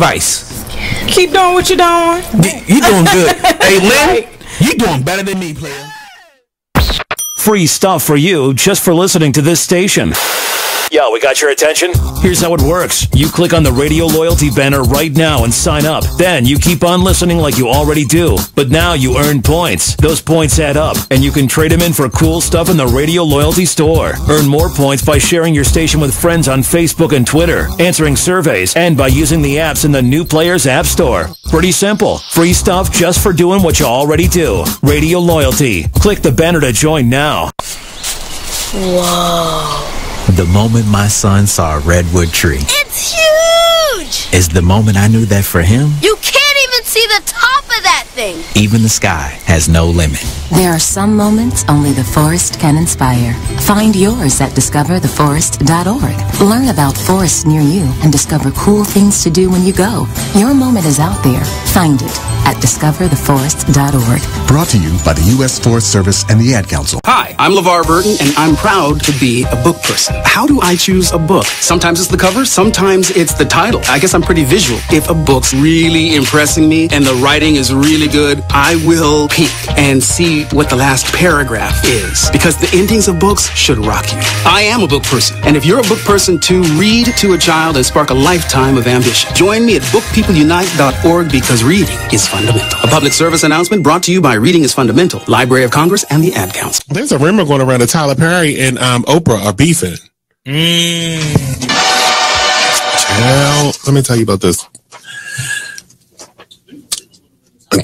Vice. Keep doing what you're doing. You doing good. Hey, Lynn, you doing better than me, player. Free stuff for you just for listening to this station. Yo, we got your attention? Here's how it works. You click on the radio loyalty banner right now and sign up. Then you keep on listening like you already do. But now you earn points. Those points add up, and you can trade them in for cool stuff in the radio loyalty store. Earn more points by sharing your station with friends on Facebook and Twitter, answering surveys, and by using the apps in the New Players App Store. Pretty simple. Free stuff just for doing what you already do. Radio loyalty. Click the banner to join now. Whoa. The moment my son saw a redwood tree. It's huge! Is the moment I knew that for him, You can't even see the top of that thing! even the sky has no limit. There are some moments only the forest can inspire. Find yours at discovertheforest.org. Learn about forests near you and discover cool things to do when you go. Your moment is out there. Find it at discovertheforest.org. Brought to you by the U.S. Forest Service and the Ad Council. Hi, I'm LeVar Burton, and I'm proud to be a book person. How do I choose a book? Sometimes it's the cover, sometimes it's the title. I guess I'm pretty visual. If a book's really impressing me and the writing is really good, I will peek and see what the last paragraph is, because the endings of books should rock you. I am a book person, and if you're a book person too, read to a child and spark a lifetime of ambition. Join me at bookpeopleunite.org, because reading is fundamental. A public service announcement brought to you by Reading is Fundamental, Library of Congress, and the Ad Council. There's a rumor going around that Tyler Perry and Oprah are beefing. Well, let me tell you about this.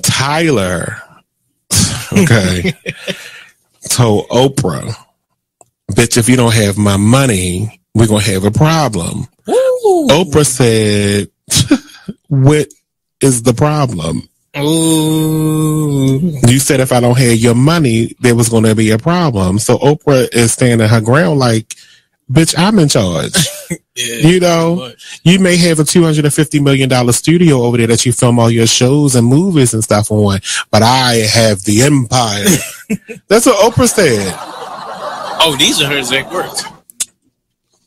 Tyler, okay, told Oprah, bitch, if you don't have my money, we're going to have a problem. Ooh. Oprah said, what is the problem? Ooh. You said if I don't have your money, there was going to be a problem. So Oprah is standing her ground like, bitch, I'm in charge. Yeah, you know, you may have a $250 million studio over there that you film all your shows and movies and stuff on, but I have the empire. That's what Oprah said. Oh, these are her exact words.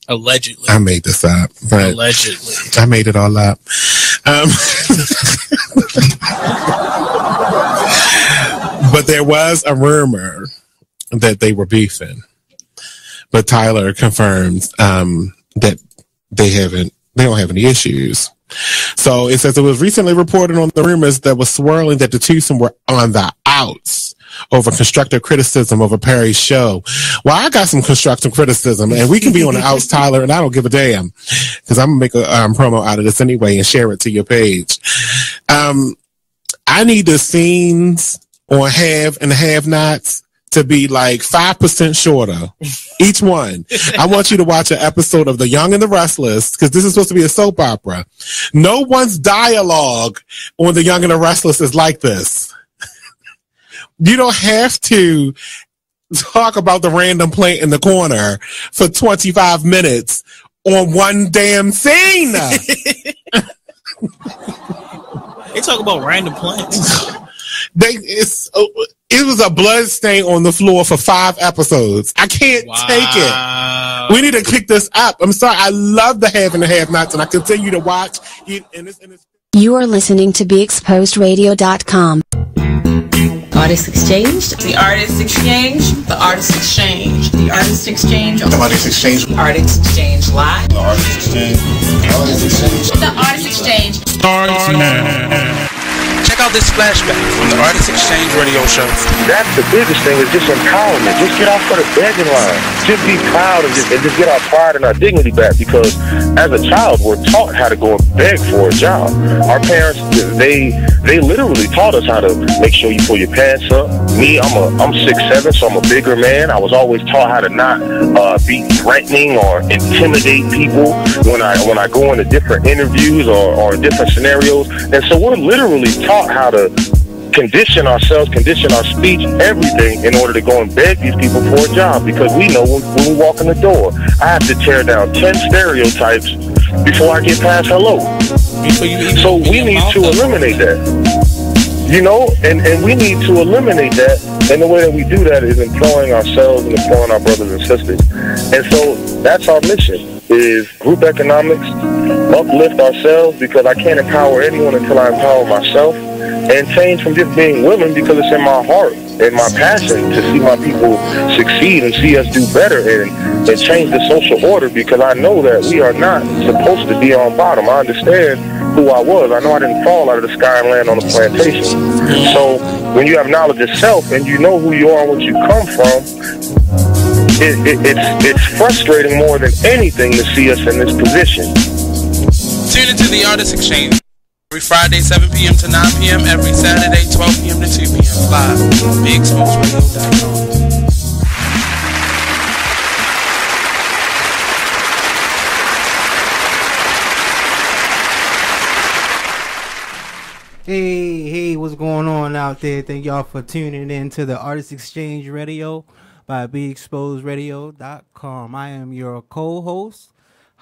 Allegedly. I made this up. But allegedly. I made it all up. But there was a rumor that they were beefing. But Tyler confirms that they don't have any issues. So it says it was recently reported on the rumors that was swirling that the twosome were on the outs over constructive criticism of a Perry show. Well, I got some constructive criticism, and we can be on the outs, Tyler, and I don't give a damn, because I'm going to make a promo out of this anyway and share it to your page. I need the scenes on Have and Have-Nots to be like 5% shorter, each one. I want you to watch an episode of The Young and the Restless, because this is supposed to be a soap opera. No one's dialogue on The Young and the Restless is like this. You don't have to talk about the random plant in the corner for 25 minutes on one damn scene. They talk about random plants. It was a blood stain on the floor for 5 episodes. I can't take it. We need to pick this up. I'm sorry. I love the Have and the Have-Nots, and I continue to watch. You are listening to BeExposedRadio.com. Artist Exchange. The Artist Exchange. The Artist Exchange. The Artist Exchange. The Artist Exchange. Artist Exchange Live. The Artist Exchange. The Artist Exchange. The Artist Exchange. Check out this flashback from the Artist Exchange radio show. That's the biggest thing, is just empowerment. Just get off of the begging line. Just be proud and just get our pride and our dignity back, because as a child, we're taught how to go and beg for a job. Our parents, they literally taught us how to make sure you pull your pants up. Me, I'm 6'7", so I'm a bigger man. I was always taught how to not be threatening or intimidate people when I go into different interviews or different scenarios. And so we're literally taught how to condition ourselves, condition our speech, everything, in order to go and beg these people for a job, because we know when we walk in the door, I have to tear down 10 stereotypes before I get past hello. So we need to eliminate that. You know, and we need to eliminate that, and the way that we do that is employing ourselves and employing our brothers and sisters. And so that's our mission, is group economics, uplift ourselves, because I can't empower anyone until I empower myself, and change from just being willing because it's in my heart and my passion to see my people succeed and see us do better, and change the social order, because I know that we are not supposed to be on bottom. I understand who I was. I know I didn't fall out of the sky and land on a plantation. So when you have knowledge of self and you know who you are and what you come from, it's frustrating more than anything to see us in this position. Tune into the Artist Exchange every Friday 7 p.m. to 9 p.m. every Saturday 12 p.m. to 2 p.m. live on BigSmoothRadio.com. Hey, what's going on out there? Thank y'all for tuning in to the Artist Exchange Radio by BeExposedRadio.com. I am your co-host,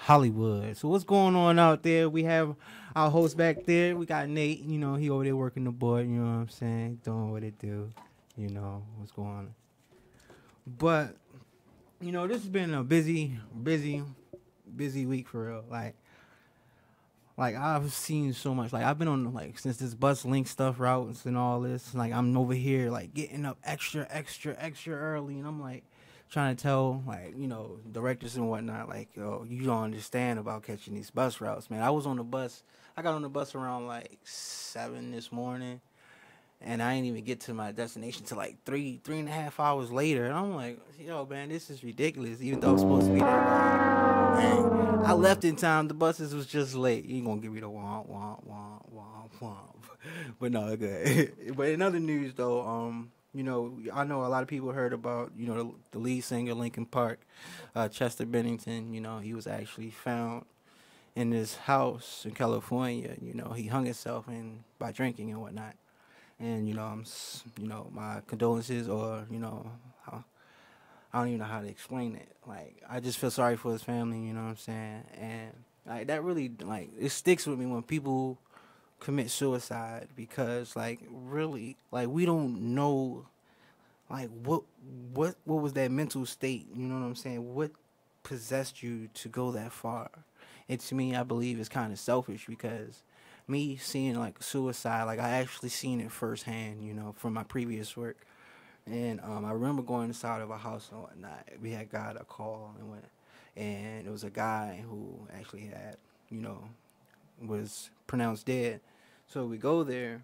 Hullywood. So what's going on out there? We have our host back there. We got Nate. You know, he over there working the board. You know what I'm saying? Doing what it do. You know, what's going on. But, you know, this has been a busy week for real. Like, I've seen so much. Like, I've been on, like, since this bus link stuff routes and all this. Like, I'm over here, like, getting up extra early. And I'm, like, trying to tell, like, you know, directors and whatnot, like, yo, you don't understand about catching these bus routes, man. I got on the bus around, like, 7 this morning. And I didn't even get to my destination till, like, 3.5 hours later. And I'm like, yo, man, this is ridiculous. Even though I was supposed to be there, and I left in time. The buses was just late. You ain't gonna give me the womp. But no, good. But in other news, though, you know, I know a lot of people heard about, you know, the lead singer Linkin Park, Chester Bennington. You know, he was actually found in his house in California. You know, he hung himself by drinking and whatnot. And you know, my condolences, or you know, I don't even know how to explain it. Like, I just feel sorry for his family, you know what I'm saying? And, like, that really, like, it sticks with me when people commit suicide, because, like, really, like, we don't know, like, what was that mental state, you know what I'm saying? What possessed you to go that far? And to me, I believe it's kind of selfish, because me seeing, like, suicide, like, I actually seen it firsthand, you know, from my previous work. And I remember going inside of a house and whatnot. We had got a call and it was a guy who actually had, you know, was pronounced dead. So we go there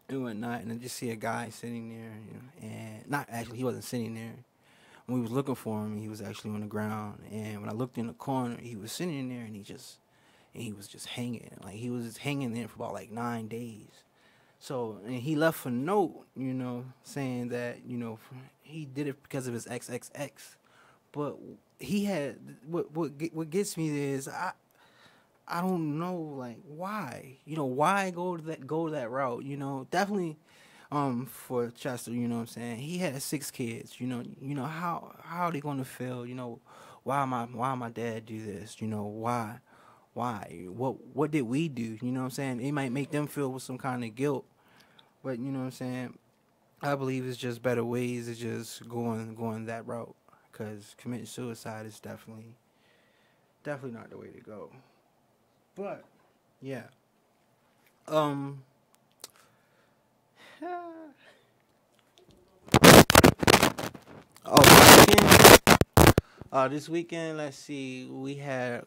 and whatnot, and I just see a guy sitting there, you know, and not actually, he wasn't sitting there. When we was looking for him, he was actually on the ground. And when I looked in the corner, he was sitting there, and he was just hanging. Like, he was just hanging there for about like 9 days. So, and he left a note, you know, saying that, you know, he did it because of his XXX. But he had, what gets me is, I don't know, like, why? You know, why go to that route? You know, definitely for Chester, you know what I'm saying? He had 6 kids, you know, how are they gonna feel? You know, why my dad do this? You know, why? What did we do? You know what I'm saying? It might make them feel with some kind of guilt. But, you know what I'm saying, I believe it's just better ways of just going that route. Because committing suicide is definitely not the way to go. But, yeah. This weekend, let's see, we had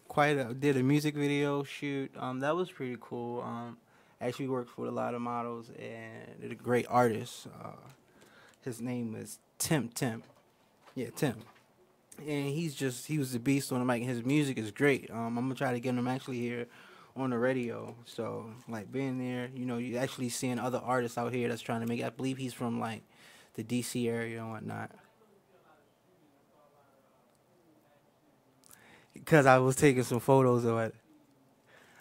did a music video shoot. That was pretty cool. Actually worked for a lot of models and a great artist. His name is Tim. Yeah, Tim. And he was the beast on the mic, and his music is great. I'm gonna try to get him actually here on the radio. So, like, being there, you know, you actually seeing other artists out here that's trying to make it. I believe he's from, like, the DC area and whatnot. Because I was taking some photos of it.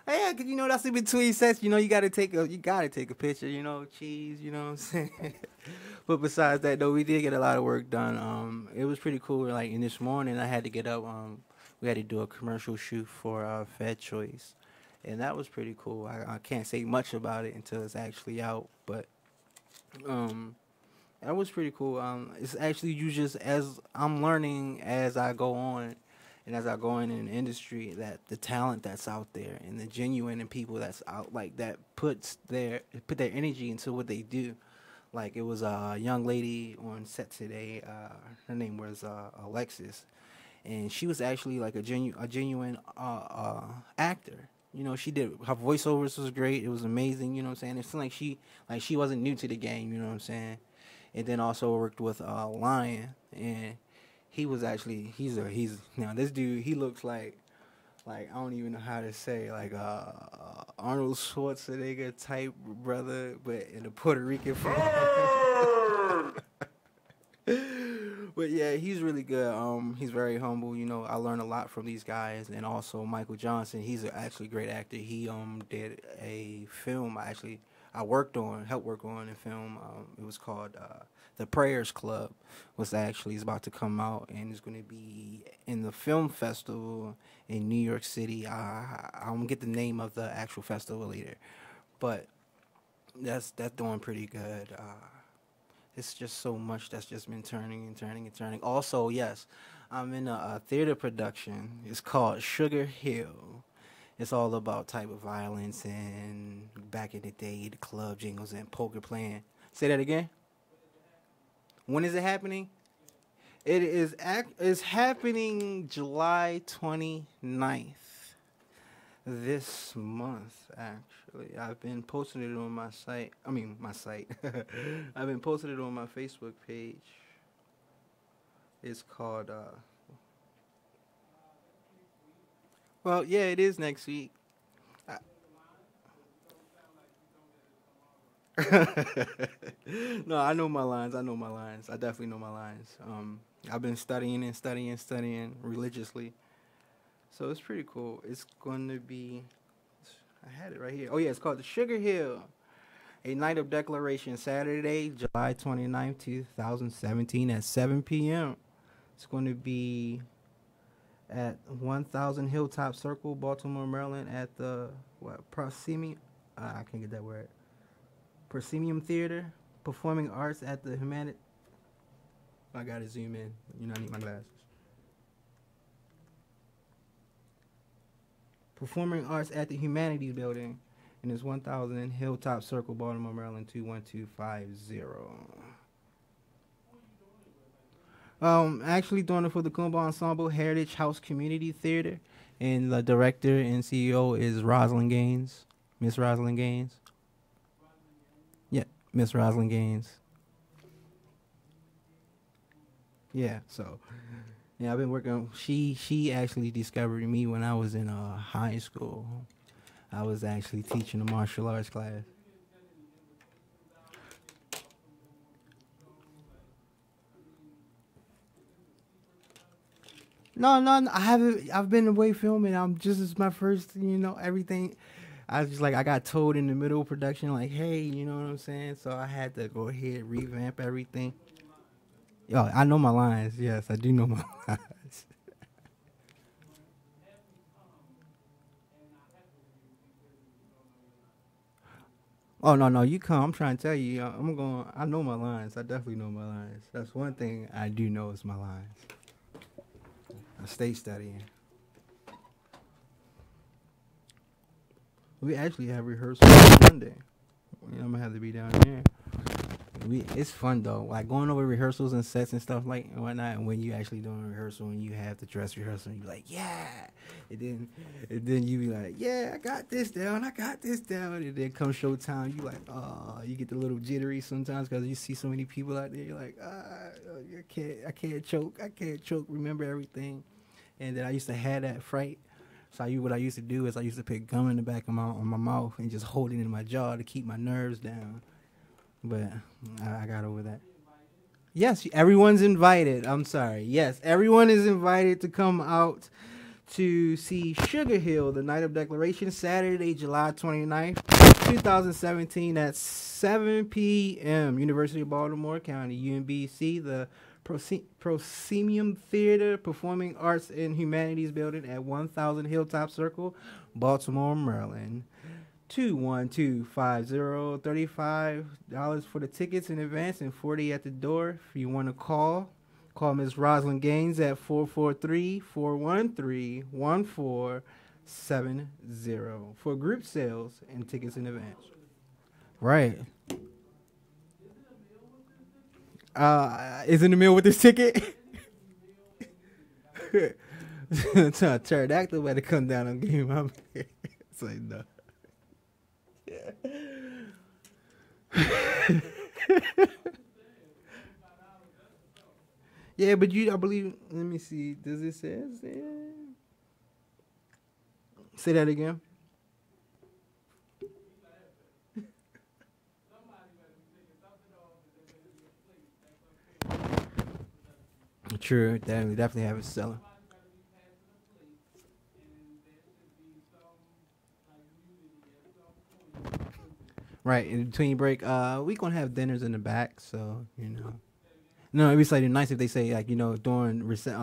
Yeah, cause you know that's in between sets. You know, you gotta take a picture. You know, cheese. You know what I'm saying. But besides that, though, we did get a lot of work done. It was pretty cool. Like, in this morning, I had to get up. We had to do a commercial shoot for Fed Choice, and that was pretty cool. I can't say much about it until it's actually out, but that was pretty cool. It's actually as I'm learning as I go on. and as I go in the industry, that the talent that's out there and the genuine and people that's out like that put their energy into what they do. Like it was a young lady on set today. Her name was Alexis, and she was actually like a genuine actor. You know, she did her voiceovers was great. It was amazing. You know what I'm saying? It's like she wasn't new to the game. You know what I'm saying? And then also worked with Lion, and he was actually he's now this dude, he looks like I don't even know how to say, like Arnold Schwarzenegger type brother, but in a Puerto Rican form. But yeah, he's really good. He's very humble. You know, I learned a lot from these guys, and also Michael Johnson. He's actually a great actor. He did a film I helped work on a film. It was called The Prayers Club. Is about to come out, and it's going to be in the film festival in New York City. I'm gonna get the name of the actual festival later, but that's doing pretty good. It's just so much that's just been turning and turning and turning. Also, yes, I'm in a theater production. It's called Sugar Hill. It's all about type of violence and back in the day, the club jingles and poker playing. Say that again. When is it happening? It's happening July 29th. This month, actually. I've been posting it on my site. I've been posting it on my Facebook page. It's called, well, yeah, it is next week. No, I know my lines. I definitely know my lines. I've been studying religiously. So it's pretty cool. It's going to be, I had it right here. Oh, yeah, it's called the Sugar Hill. A Night of Declaration, Saturday, July 29th, 2017 at 7 p.m. It's going to be at 1000 Hilltop Circle, Baltimore, Maryland, at the, Proscenium, I can't get that word. Proscenium Theater, Performing Arts at the Humanity. I got to zoom in. You know, I need my glasses. Performing Arts at the Humanities Building, and it's 1000 Hilltop Circle, Baltimore, Maryland, 21250. Actually doing it for the Kumba Ensemble Heritage House Community Theater, and the director and CEO is Rosalind Gaines, Miss Rosalind Gaines. Yeah, Miss Rosalind Gaines. Yeah, so. Yeah, I've been working. She actually discovered me when I was in high school. I was actually teaching a martial arts class. No, I haven't. I've been away filming. It's my first, everything. I got told in the middle of production, like, hey, you know what I'm saying? So I had to go ahead, revamp everything. Yo, I know my lines. Yes, I do know my lines. Oh, no, you come. I'm trying to tell you. I know my lines. I definitely know my lines. That's one thing I do know is my lines. I stay studying. We actually have rehearsal on Monday. I'm going to have to be down there. It's fun though, like going over rehearsals and sets and stuff like and whatnot. And when you actually doing a rehearsal and you have the dress rehearsal, and you're like, yeah, and then you be like, yeah, I got this down, and then come showtime, you like, you get the little jittery sometimes because you see so many people out there. You're like, I can't choke, remember everything. And then I used to have that fright. So what I used to do is I used to put gum in the back of my mouth and just hold it in my jaw to keep my nerves down. But I got over that. Yes, everyone's invited. I'm sorry. Yes, everyone is invited to come out to see Sugar Hill, the Night of Declaration, Saturday, July 29th, 2017 at 7 p.m. University of Baltimore County, UMBC, the Proscenium Theater, Performing Arts and Humanities Building at 1000 Hilltop Circle, Baltimore, Maryland. 21250, $35 for the tickets in advance and $40 at the door. If you want to call, Call Miss Rosalind Gaines at 443-413-1470 for group sales and tickets in advance. Right. Is in the mill with this ticket? Pterodactyl better come down and give me my man. It's like, no. Yeah, but I believe, let me see, does it say? Say that again. True, that we definitely have it selling. Right, in between break, we gonna have dinners in the back, so you know. No, it'd be slightly nice if they say like during intermission.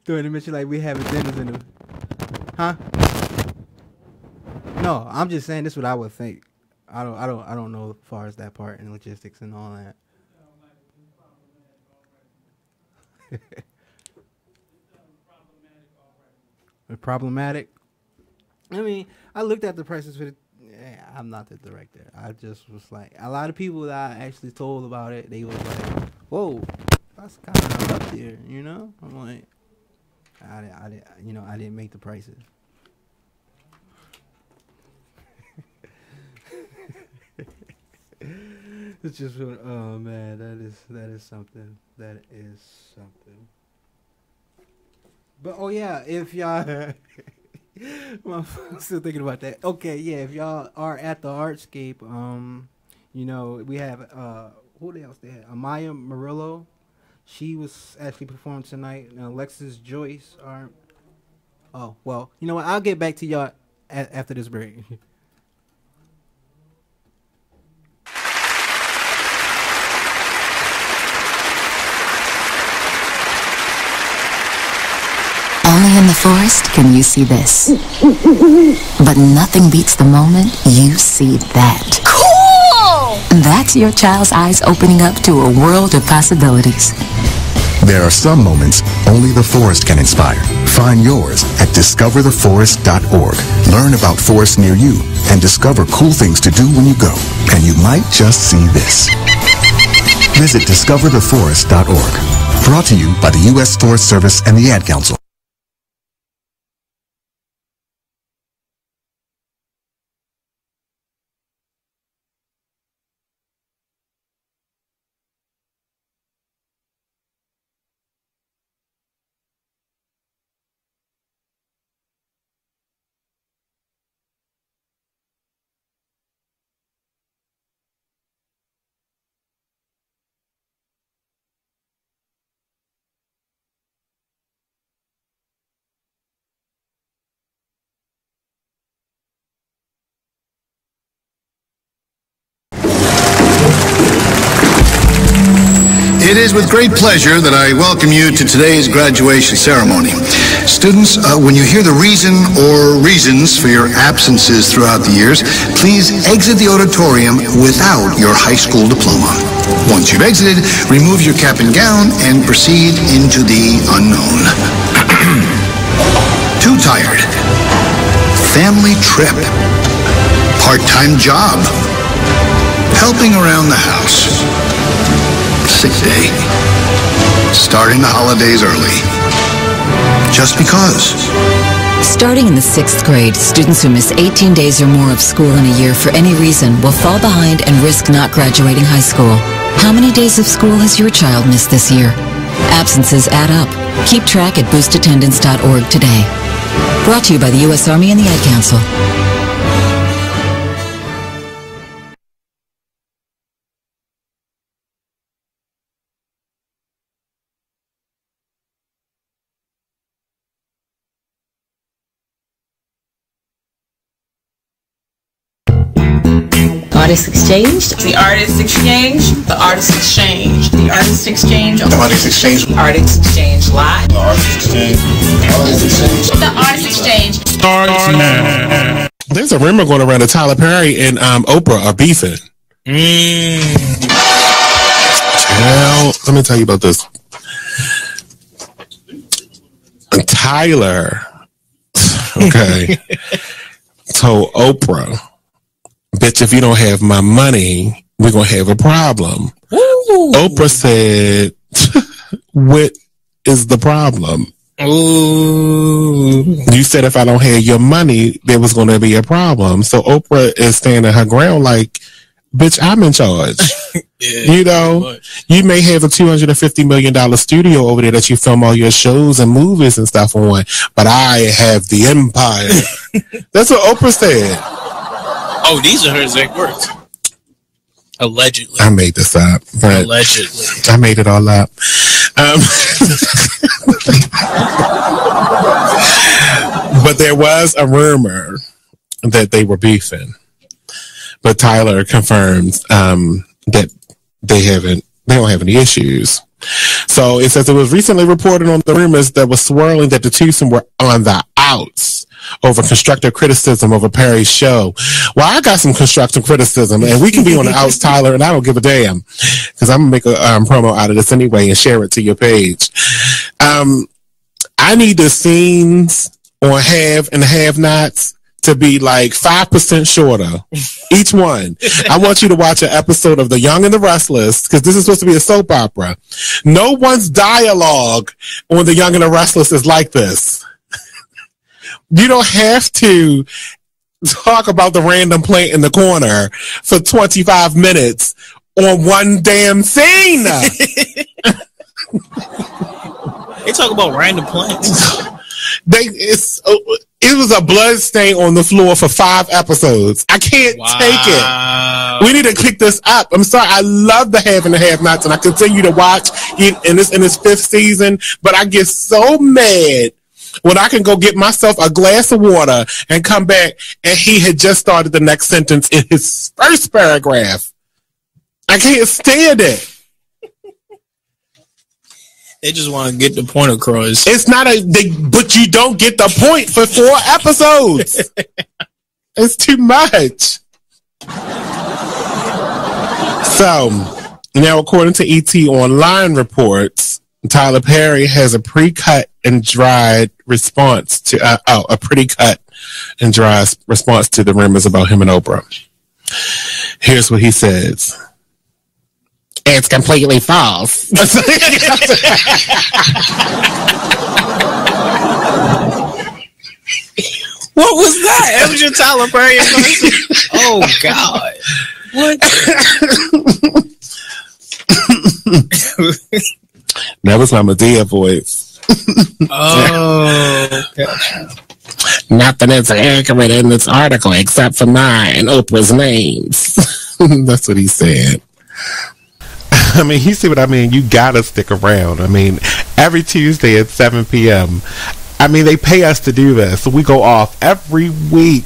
During intermission, like we having dinners in the. Huh? No, I'm just saying this is what I would think. I don't know as far as that part and logistics and all that. Problematic. I mean, I looked at the prices for the. Yeah, I'm not the director. I just was like, a lot of people that I actually told about it, they was like, "Whoa, that's kind of up there," you know. I'm like, I didn't make the prices. It's just, oh man, that is something. That is something. But oh yeah, if y'all. I'm still thinking about that. Okay, yeah, if y'all are at the Artscape, we have who else they had? Amaya Murillo. She was actually performing tonight. Alexis Joyce are. Oh well, you know what? I'll get back to y'all after this break. Only in the forest can you see this. But nothing beats the moment you see that. Cool! That's your child's eyes opening up to a world of possibilities. There are some moments only the forest can inspire. Find yours at discovertheforest.org. Learn about forests near you and discover cool things to do when you go. And you might just see this. Visit discovertheforest.org. Brought to you by the U.S. Forest Service and the Ad Council. It is with great pleasure that I welcome you to today's graduation ceremony. Students, when you hear the reason or reasons for your absences throughout the years, please exit the auditorium without your high school diploma. Once you've exited, remove your cap and gown and proceed into the unknown. Too tired. Family trip. Part-time job. Helping around the house. Sick day. Starting the holidays early. Just because. Starting in the 6th grade, students who miss 18 days or more of school in a year for any reason will fall behind and risk not graduating high school. How many days of school has your child missed this year? Absences add up. Keep track at boostattendance.org today. Brought to you by the U.S. Army and the Ad Council. Artist Exchange. The Artist Exchange. The Artist Exchange. The Artist Exchange. The Artist Exchange. Artist Exchange Live. The Artist Exchange. The Artist Exchange. Starts now. There's a rumor going around that Tyler Perry and Oprah are beefing. Well, let me tell you about this. Tyler, okay, told Oprah, bitch, if you don't have my money, we're going to have a problem. Ooh. Oprah said, what is the problem? Ooh. You said if I don't have your money, there was going to be a problem. So Oprah is standing her ground like, bitch, I'm in charge. Yeah, you know, you may have a $250 million studio over there that you film all your shows and movies and stuff on, but I have the empire. That's what Oprah said. Oh, these are her exact words. Allegedly. I made this up. Allegedly. I made it all up. But there was a rumor that they were beefing. But Tyler confirms that they don't have any issues. So it says it was recently reported on the rumors that was swirling that the twosome were on the outs over constructive criticism of a Perry's show. Well, I got some constructive criticism, and we can be on the outs, Tyler, and I don't give a damn, because I'm going to make a promo out of this anyway and share it to your page. I need the scenes on Have and Have-Nots to be like 5% shorter, each one. I want you to watch an episode of The Young and the Restless, because this is supposed to be a soap opera. No one's dialogue on The Young and the Restless is like this. You don't have to talk about the random plant in the corner for 25 minutes on one damn scene. They talk about random plants. It was a blood stain on the floor for 5 episodes. I can't take it. We need to kick this up. I'm sorry. I love the Have and the Have-Nots, and I continue to watch in this 5th season, but I get so mad when I can go get myself a glass of water and come back and he had just started the next sentence in his first paragraph. I can't stand it. They just want to get the point across. It's not but you don't get the point for 4 episodes. It's too much. So, now according to ET Online reports, Tyler Perry has a pre-cut and dried response to a pretty cut and dry response to the rumors about him and Oprah. Here's what he says. It's completely false. What was that? That was your Tyler Perry impression? Oh, God. What? That was my Medea voice. Oh, okay. Nothing is accurate in this article except for mine and Oprah's names. That's what he said. I mean, you see what I mean? You gotta stick around. I mean, every Tuesday at 7 p.m. I mean, they pay us to do this. So we go off every week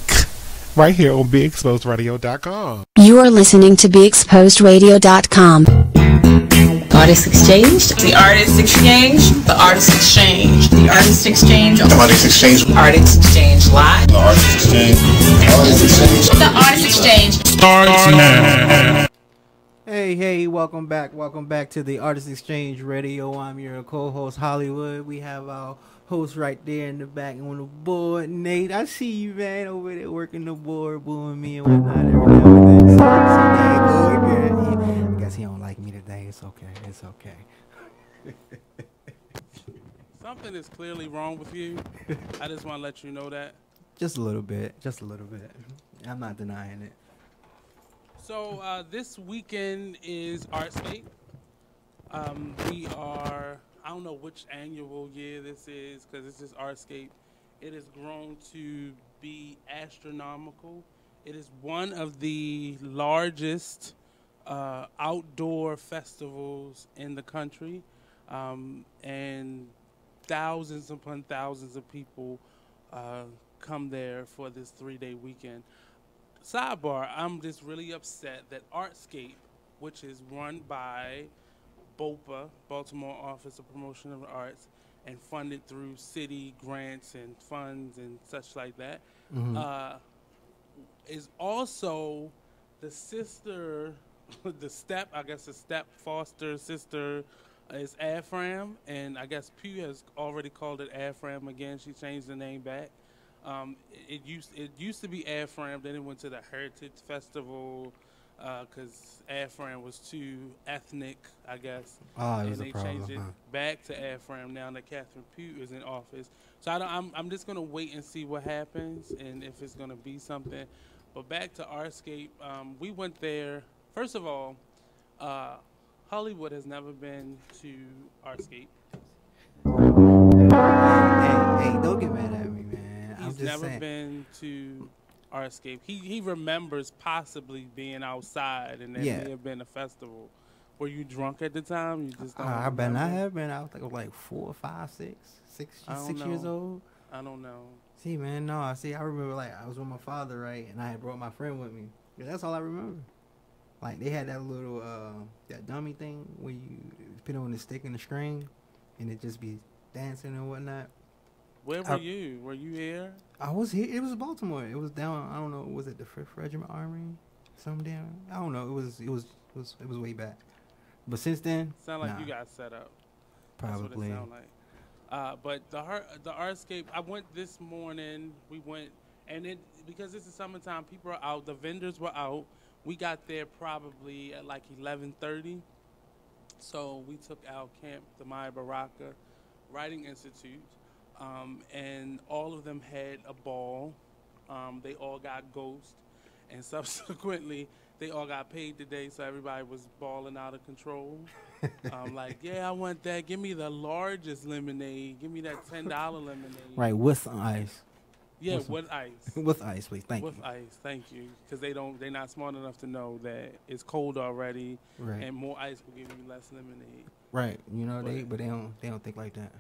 right here on BeExposedRadio.com. You are listening to BeExposedRadio.com. Artist Exchange. The Artist Exchange. The Artist Exchange. The Artist Exchange. The Artist Exchange. Artist Exchange Live. The Artist Exchange. The Artist Exchange. The Artist Exchange. Starts now. Hey, welcome back to the Artist Exchange Radio. I'm your co-host, Hullywood. We have our host right there in the back on the board, Nate. I see you, man, over there working the board, booing me and whatnot every now and then. So there you go again. I guess he don't like me today. It's okay. Something is clearly wrong with you. I just want to let you know that. Just a little bit. I'm not denying it. So this weekend is Artscape. We are, I don't know which annual year this is because this is Artscape. It has grown to be astronomical. It is one of the largest outdoor festivals in the country, and thousands upon thousands of people come there for this 3-day weekend. Sidebar, I'm just really upset that Artscape, which is run by BOPA, Baltimore Office of Promotion of the Arts, and funded through city grants and funds and such like that, is also the sister the step foster sister is Afram, and I guess Pew has already called it Afram again. She changed the name back. It used to be Afram, then it went to the Heritage Festival because Afram was too ethnic, I guess. Oh, it was and a they changed it problem, back to Afram now that Catherine Pugh is in office. So I'm just gonna wait and see what happens and if it's gonna be something. But back to Artscape, we went there. First of all, Hullywood has never been to Artscape. Hey, don't get mad at me, man. He's never been to Artscape. He remembers possibly being outside and there may have been a festival. Were you drunk at the time? You just don't I bet remember? I have been. I was like 4, 5, 6 years old. I don't know. See, man, no. I remember like I was with my father, right, and I had brought my friend with me. Yeah, that's all I remember. Like they had that little that dummy thing where you put on the stick and the string, and it just be dancing and whatnot. Where were you? Were you here? I was here. It was Baltimore. It was down. I don't know. Was it the 5th Regiment Army? Some damn. I don't know. It was way back. But since then, Sound like you got set up. Probably. That's what it sound like. But the Artscape, I went this morning. We went, and because this is summertime, people are out. The vendors were out. We got there probably at like 11:30. So we took our camp, the Maya Baraka Writing Institute, and all of them had a ball. They all got Ghost, and subsequently they all got paid today, so everybody was balling out of control. Like, yeah, I want that. Give me the largest lemonade. Give me that $10 lemonade. Right, with ice. Yeah, with ice. With ice, please. Thank you. With ice, thank you. Because they're not smart enough to know that it's cold already, right, and more ice will give you less lemonade. Right, you know, but they don't think like that.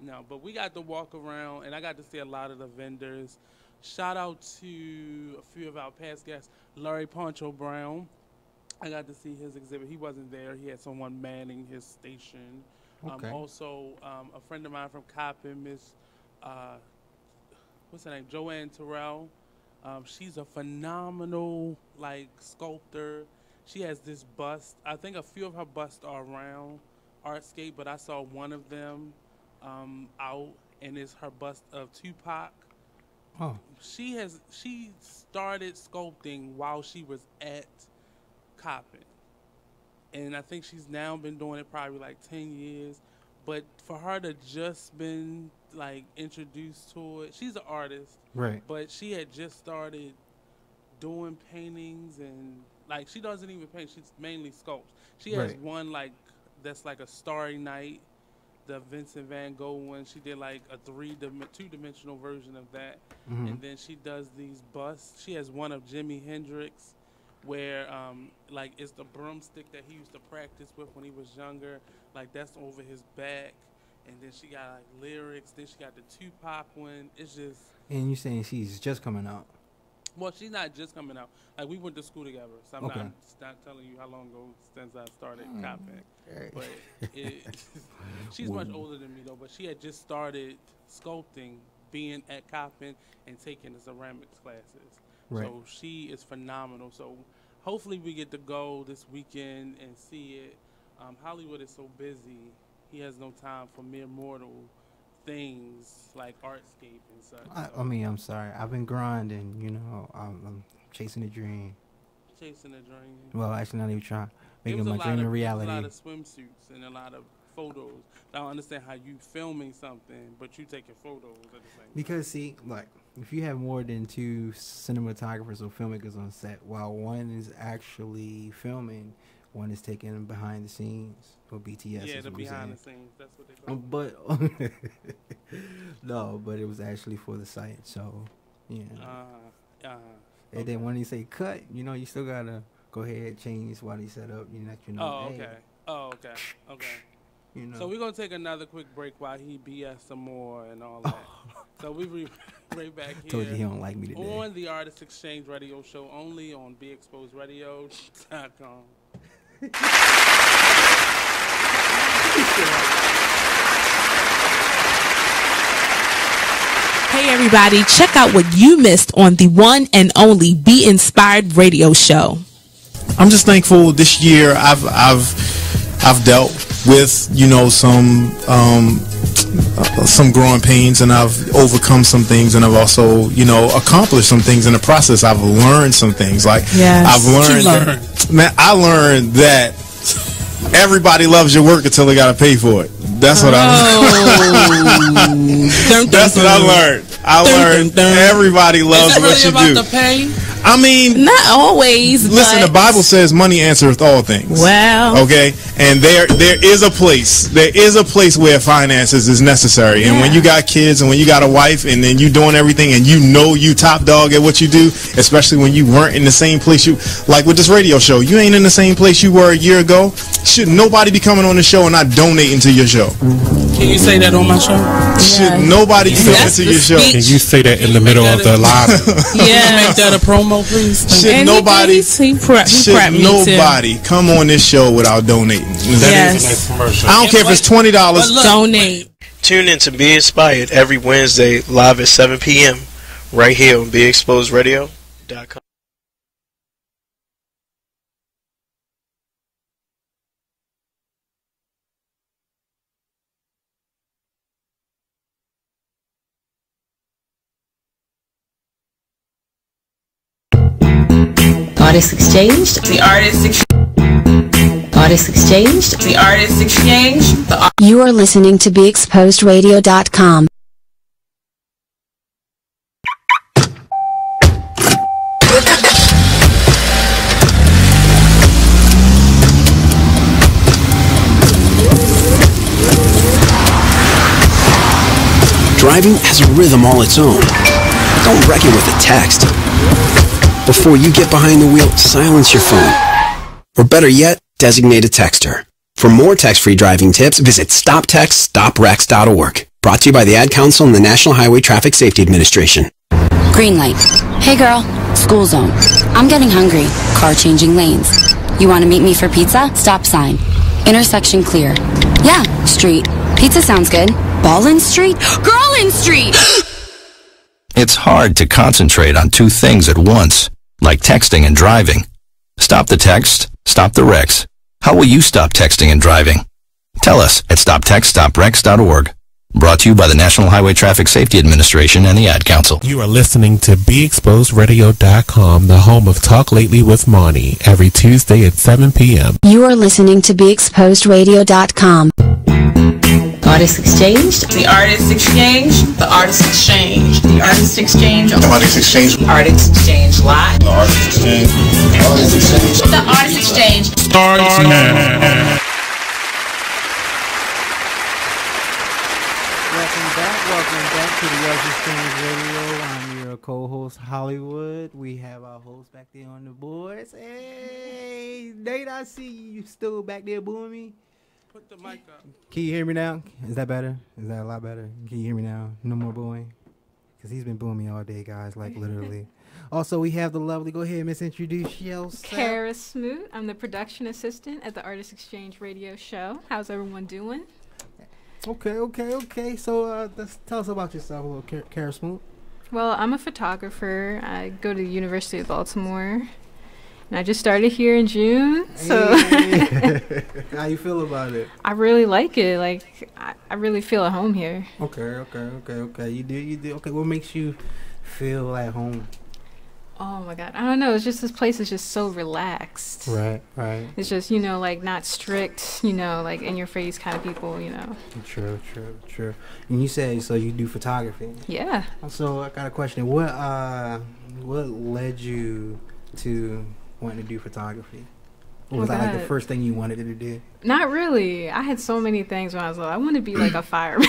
No, but we got to walk around, and I got to see a lot of the vendors. Shout out to a few of our past guests, Larry Poncho Brown. I got to see his exhibit. He wasn't there. He had someone manning his station. Okay. Also, a friend of mine from Coppin, Miss, what's her name, Joanne Terrell. She's a phenomenal, sculptor. She has this bust. I think a few of her busts are around Artscape, but I saw one of them out, and it's her bust of Tupac. Oh. She started sculpting while she was at Coppin, and I think she's now been doing it probably 10 years. But for her to just been introduced to it, she's an artist, right? But she had just started doing paintings, and she doesn't even paint; she's mainly sculpts. She has one that's like a Starry Night, the Vincent Van Gogh one. She did a two-dimensional version of that, and then she does these busts. She has one of Jimi Hendrix, where it's the broomstick that he used to practice with when he was younger. That's over his back, and then she got lyrics. Then she got the Tupac one. It's just. And you saying she's just coming out? Well, she's not just coming out. We went to school together, so I'm not telling you how long ago since I started Coppin. But she's much older than me though. But she had just started sculpting, being at Coppin, and taking the ceramics classes. Right. So she is phenomenal. So hopefully we get to go this weekend and see it. Hullywood is so busy; he has no time for mere mortal things like Artscape and such. I mean, I'm sorry. I've been grinding. You know, I'm chasing a dream. Chasing a dream. Well, actually, not even trying. Making my dream a reality. There was a lot of swimsuits and a lot of photos. I don't understand how you filming something, but you taking photos at the same time. Because see, if you have more than 2 cinematographers or filmmakers on set, while one is actually filming, one is taking behind the scenes or BTS. Yeah, the behind the scenes. That's what they call it. But no, but it was actually for the site. So yeah. And then when they say cut, you still gotta go ahead, change while they set up. Okay. So we're gonna take another quick break while he BS some more and all that. So we be right back here. Told you he don't like me today. On the Artist Exchange Radio Show, only on BeExposedRadio.com. Hey everybody, check out what you missed on the one and only Be Inspired Radio Show. I'm just thankful this year. I've dealt with, you know, some growing pains, and I've overcome some things, and I've also, you know, accomplished some things in the process. I've learned some things. Like, I've learned, I learned that everybody loves your work until they got to pay for it. That's what That's what I learned. I learned everybody loves what you do. The pay? I mean, not always. Listen, the Bible says money answereth all things. Well, okay, and there is a place. There is a place where finances is necessary. And when you got kids, and when you got a wife, and then you doing everything, and you know you top dog at what you do, especially when you weren't in the same place you, like with this radio show, you ain't in the same place you were a year ago. Should nobody be coming on the show and not donating to your show? Can you say that on my show? Should nobody be coming to your show? Can you say that in the middle of the live? Make that a promo, please. Should nobody come on this show without donating? Yes. I don't care if it's $20. Donate. Tune in to Be Inspired every Wednesday live at 7 p.m. right here on BeExposedRadio.com. Artists exchanged. The artists Artists exchanged. The artists exchanged. You are listening to BeExposedRadio.com. Driving has a rhythm all its own. Don't wreck it with a text. Before you get behind the wheel, silence your phone. Or better yet, designate a texter. For more text-free driving tips, visit StopTextStopWrecks.org. Brought to you by the Ad Council and the National Highway Traffic Safety Administration. Green light. Hey girl, school zone. I'm getting hungry. Car changing lanes. You want to meet me for pizza? Stop sign. Intersection clear. Yeah, street. Pizza sounds good. Ballin Street? Girlin Street! It's hard to concentrate on two things at once, like texting and driving. Stop the text, stop the wrecks. How will you stop texting and driving? Tell us at StopTextStopWrecks.org. Brought to you by the National Highway Traffic Safety Administration and the Ad Council. You are listening to BeExposedRadio.com, the home of Talk Lately with Monty, every Tuesday at 7 p.m. You are listening to BeExposedRadio.com. Artists exchanged. The artists exchanged. The artists exchange. The artists exchange. The artists exchange. The artists exchange live. The artists exchange. The artists exchange. The artists exchange starts now. Welcome back to the Artists Exchange Radio. I'm your co-host Hullywood. We have our host back there on the boards. Hey, Nate, I see you still back there booing me. Put the mic up. Can you hear me now? Is that better? Is that a lot better? Can you hear me now? No more booing? Because he's been booing me all day, guys, like literally. Also, we have the lovely, go ahead, Miss, introduce yourself. Kara Smoot. I'm the production assistant at the Artists Exchange Radio Show. How's everyone doing? Okay. So tell us about yourself a little, Kara Smoot. Well, I'm a photographer. I go to the University of Baltimore. And I just started here in June, so hey. How you feel about it? I really like it. Like I really feel at home here. Okay. You do. Okay, what makes you feel at home? Oh my God, I don't know. It's just this place is just so relaxed. Right. It's just like not strict, like in your face kind of people, True. And you say so you do photography? Yeah. So I got a question. What led you to wanting to do photography? Or was that like the first thing you wanted to do? Not really. I had so many things when I was little. I wanted to be like a fireman.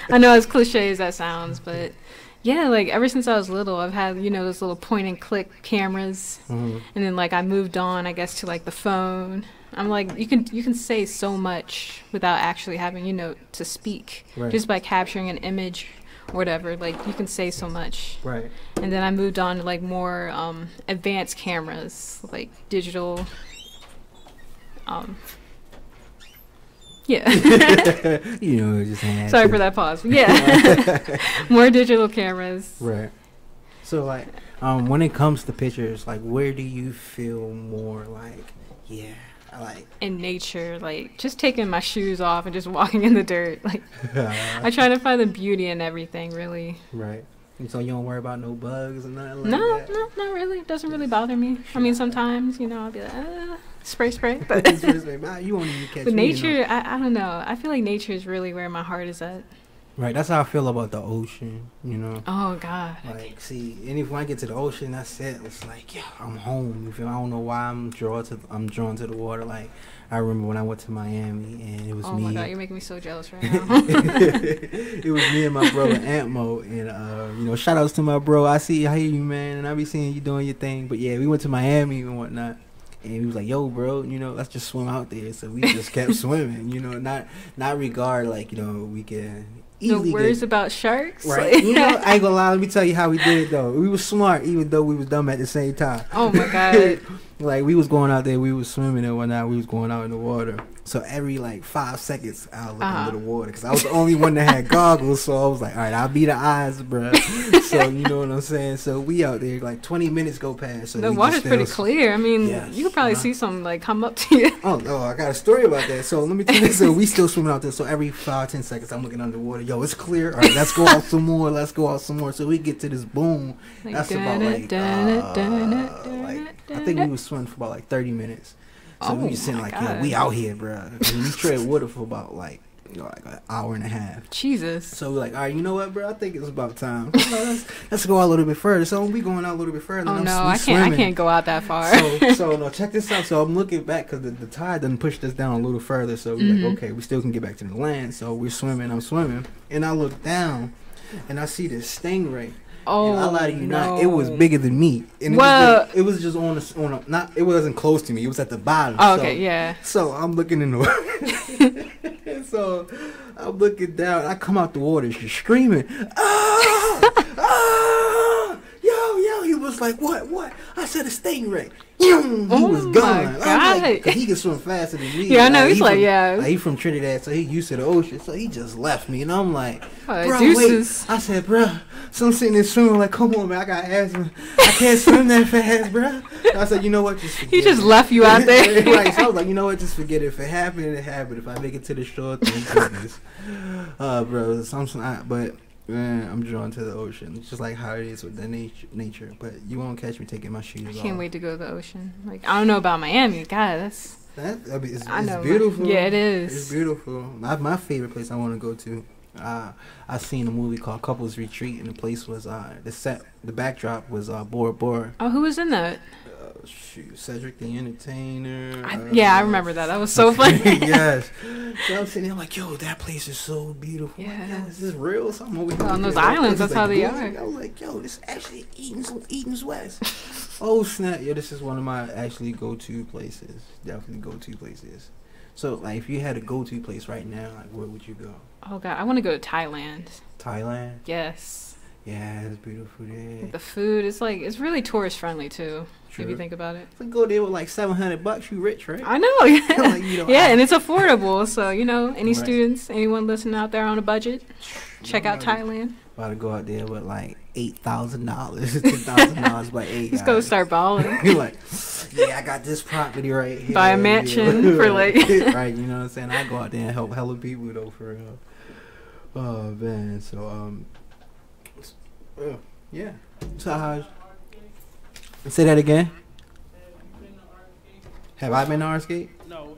I know as cliche as that sounds, but yeah, like ever since I was little, I've had, those little point and click cameras. Mm-hmm. And then like I moved on, I guess, to like the phone. I'm like, you can say so much without actually having, to speak. Right. Just by capturing an image or whatever, like you can say so much. Right. And then I moved on to like more advanced cameras, like digital. Yeah. Just sorry for that pause. Yeah. More digital cameras. Right. So like, when it comes to pictures, like, where do you feel more like, yeah, I like in nature, like just taking my shoes off and just walking in the dirt. Like, I try to find the beauty in everything, really. Right. And so you don't worry about no bugs and nothing like No, that? not really. It doesn't really bother me. I mean, sometimes, you know, I'll be like, spray. But, you won't even catch but me, nature, you know? I don't know. I feel like nature is really where my heart is at. Right, that's how I feel about the ocean, you know. Oh God. Like, see, and if when I get to the ocean, that's it. It's like, yeah, I'm home. You feel? I don't know why I'm drawn to the water. Like, I remember when I went to Miami and it was me. Oh my God, you're making me so jealous right now. It was me and my brother Antmo, and you know, shout outs to my bro. I hear you, man, and I be seeing you doing your thing. But yeah, we went to Miami and whatnot. And he was like, yo, bro, you know, let's just swim out there. So we just kept swimming, you know, not regard, like, you know, we can easily no worries about sharks? Right. You know, I ain't gonna lie, let me tell you how we did it, though. We was smart, even though we was dumb at the same time. Oh, my God. Like, we was going out there, we was swimming and whatnot, we was going out in the water. So every, like, 5 seconds, I was looking under the water. Because I was the only one that had goggles, so I was like, all right, I'll be the eyes, bro. So, you know what I'm saying? So we out there, like, 20 minutes go past. So the water's pretty clear. I mean, you could probably see something, like, come up to you. Oh, no, I got a story about that. So let me tell you, so we still swimming out there. So every 5-10 seconds, I'm looking underwater. Yo, it's clear. All right, let's go out some more. Let's go out some more. So we get to this boom. Like, that's about, like, I think we was swimming for about, like, 30 minutes. So we was sitting like, yo, we out here, bro. And we tread water for about, like, you know, like an hour and a half. Jesus. So we're like, all right, you know what, bro? I think it's about time. Let's go out a little bit further. So we going out a little bit further. Oh, no, I can't go out that far. So no, check this out. So I'm looking back because the tide done pushed us down a little further. So we're like, okay, we still can get back to the land. So we're swimming. I'm swimming. And I look down and I see this stingray. Oh, and I lie to you not, it was bigger than me. And it was just on a not, it wasn't close to me. It was at the bottom. Oh, okay, yeah. So I'm looking in the water. So I'm looking down. I come out the water. She's screaming. Yo, he was like, what? I said a stingray. He was gone. Like, cause he can swim faster than me. Yeah, I know. He's like, yeah. He from Trinidad, so he used to the ocean. So he just left me, and I'm like, bro, deuces. wait. I said, bro. So I'm sitting there swimming like, come on, man. I got asthma. I can't swim that fast, bro. I said, you know what? Just forget he just left you out there. Right. So I was like, you know what? Just forget it. If it happened, it happened. If I make it to the shore, thank goodness. Bro, but. Man, I'm drawn to the ocean. It's just like how it is with the nature. But you won't catch me taking my shoes off. I can't wait to go to the ocean. Like, I don't know about Miami. God, it's beautiful. Yeah, it is. It's beautiful. My favorite place I want to go to. I seen a movie called Couples Retreat, and the place was the backdrop was Bora Bora. Oh, who was in that? Cedric the Entertainer. I remember that. That was so funny. Yes. So I'm sitting there like, yo, that place is so beautiful. Yeah. Like, yo, is this real? Something over here. On those islands, that's how they are. I was like, yo, this is actually Eden's West. Oh, snap. Yeah, this is one of my actually go-to places. Definitely go-to places. So, like, if you had a go-to place right now, like, where would you go? Oh, God. I want to go to Thailand. Thailand? Yes. Yeah, it's beautiful there. The food is like, it's really tourist friendly too. True. If you think about it. If you go there with like $700, you rich, right? I know. Like, and it's affordable. So, you know, any students, anyone listening out there on a budget, check out Thailand. About to go out there with like $8,000, $10,000 by 8. Just go start balling. You're like, yeah, I got this property right here. Buy a mansion for like. Right, you know what I'm saying? I go out there and help hella people though, for real. Oh man, so yeah. So say that again. Have I been to Artscape? No,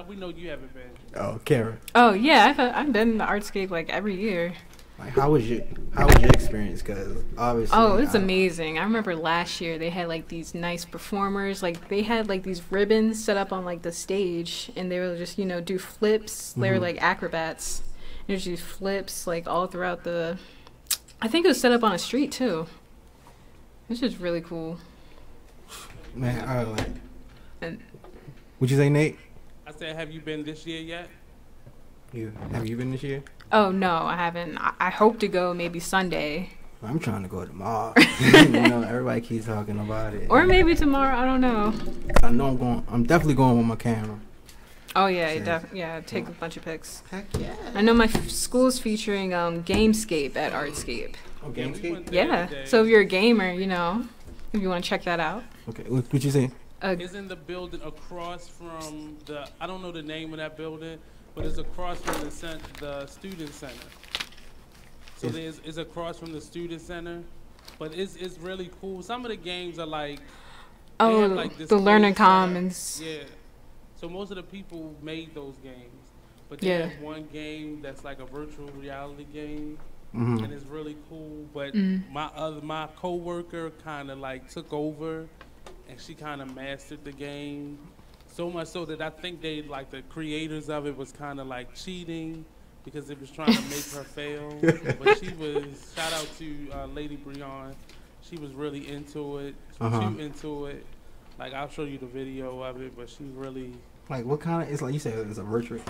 we know you haven't been. Oh, Kara. Oh yeah, I've been to Artscape like every year. Like, how was your experience? Because obviously, it's amazing. I remember last year they had like these nice performers. Like they had like these ribbons set up on like the stage, and they were just do flips. They were like acrobats. There's these flips like all throughout the. I think it was set up on a street too. It's just really cool. Man, I like. And what'd you say, Nate? I said, have you been this year yet? Have you been this year? Oh no, I haven't. I hope to go maybe Sunday. I'm trying to go tomorrow. Everybody keeps talking about it. Or maybe tomorrow. I don't know. I know I'm going. I'm definitely going with my camera. Oh yeah, take a bunch of pics. Heck yeah. I know my school's featuring Gamescape at Artscape. Oh, Gamescape? Yeah. So if you're a gamer, you know, if you want to check that out. Okay, what you say? It's in the building across from the, I don't know the name of that building, but it's across from the student center. So it's across from the student center, but it's really cool. Some of the games are like, oh, like this the Learning cool Commons. Yeah. So most of the people made those games, but they have one game that's like a virtual reality game, and it's really cool. But my coworker kind of like took over, and she kind of mastered the game, so much so that I think they like the creators of it was kind of like cheating because it was trying to make her fail. But she was, shout out to Lady Breon, she was really into it, too into it. Like, I'll show you the video of it, but she really... Like, what kind of... It's like you said, it's a virtual...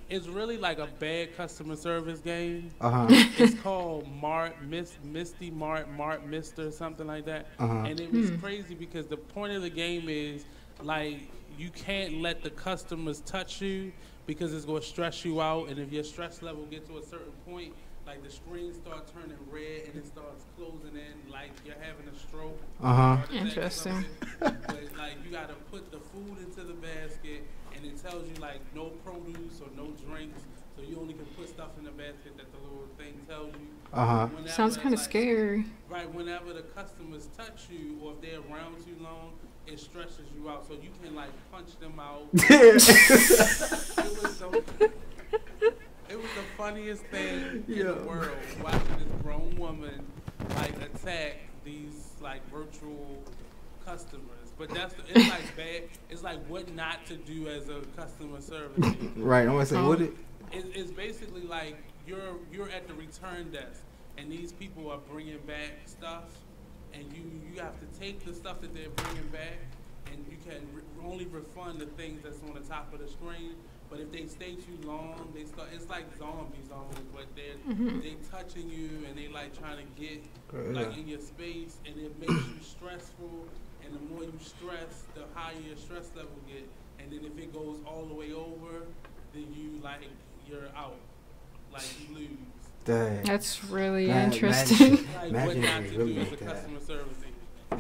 It's really like a bad customer service game. It's called Misty Mart Mister, something like that. And it was crazy because the point of the game is, like, you can't let the customers touch you because it's going to stress you out. And if your stress level gets to a certain point, like the screen starts turning red and it starts closing in like you're having a stroke. Interesting. But like you gotta put the food into the basket and it tells you like no produce or no drinks. So you only can put stuff in the basket that the little thing tells you. Sounds kind of scary. Right, whenever the customers touch you or if they're around too long, it stresses you out. So you can like punch them out. It was the funniest thing in the world, watching this grown woman like attack these like virtual customers. But it's like bad. It's like what not to do as a customer service agent. Right. I'm gonna say what it. It's basically like you're at the return desk, and these people are bringing back stuff, and you have to take the stuff that they're bringing back, and you can only refund the things that's on the top of the screen. But if they stay too long, it's like zombies almost, but they touching you and they like trying to get like in your space, and it makes you stressful. And the more you stress, the higher your stress level get. And then if it goes all the way over, then you're out, like you lose. Dang. That's really interesting. Imagine what not if it to really do as a like that. customer service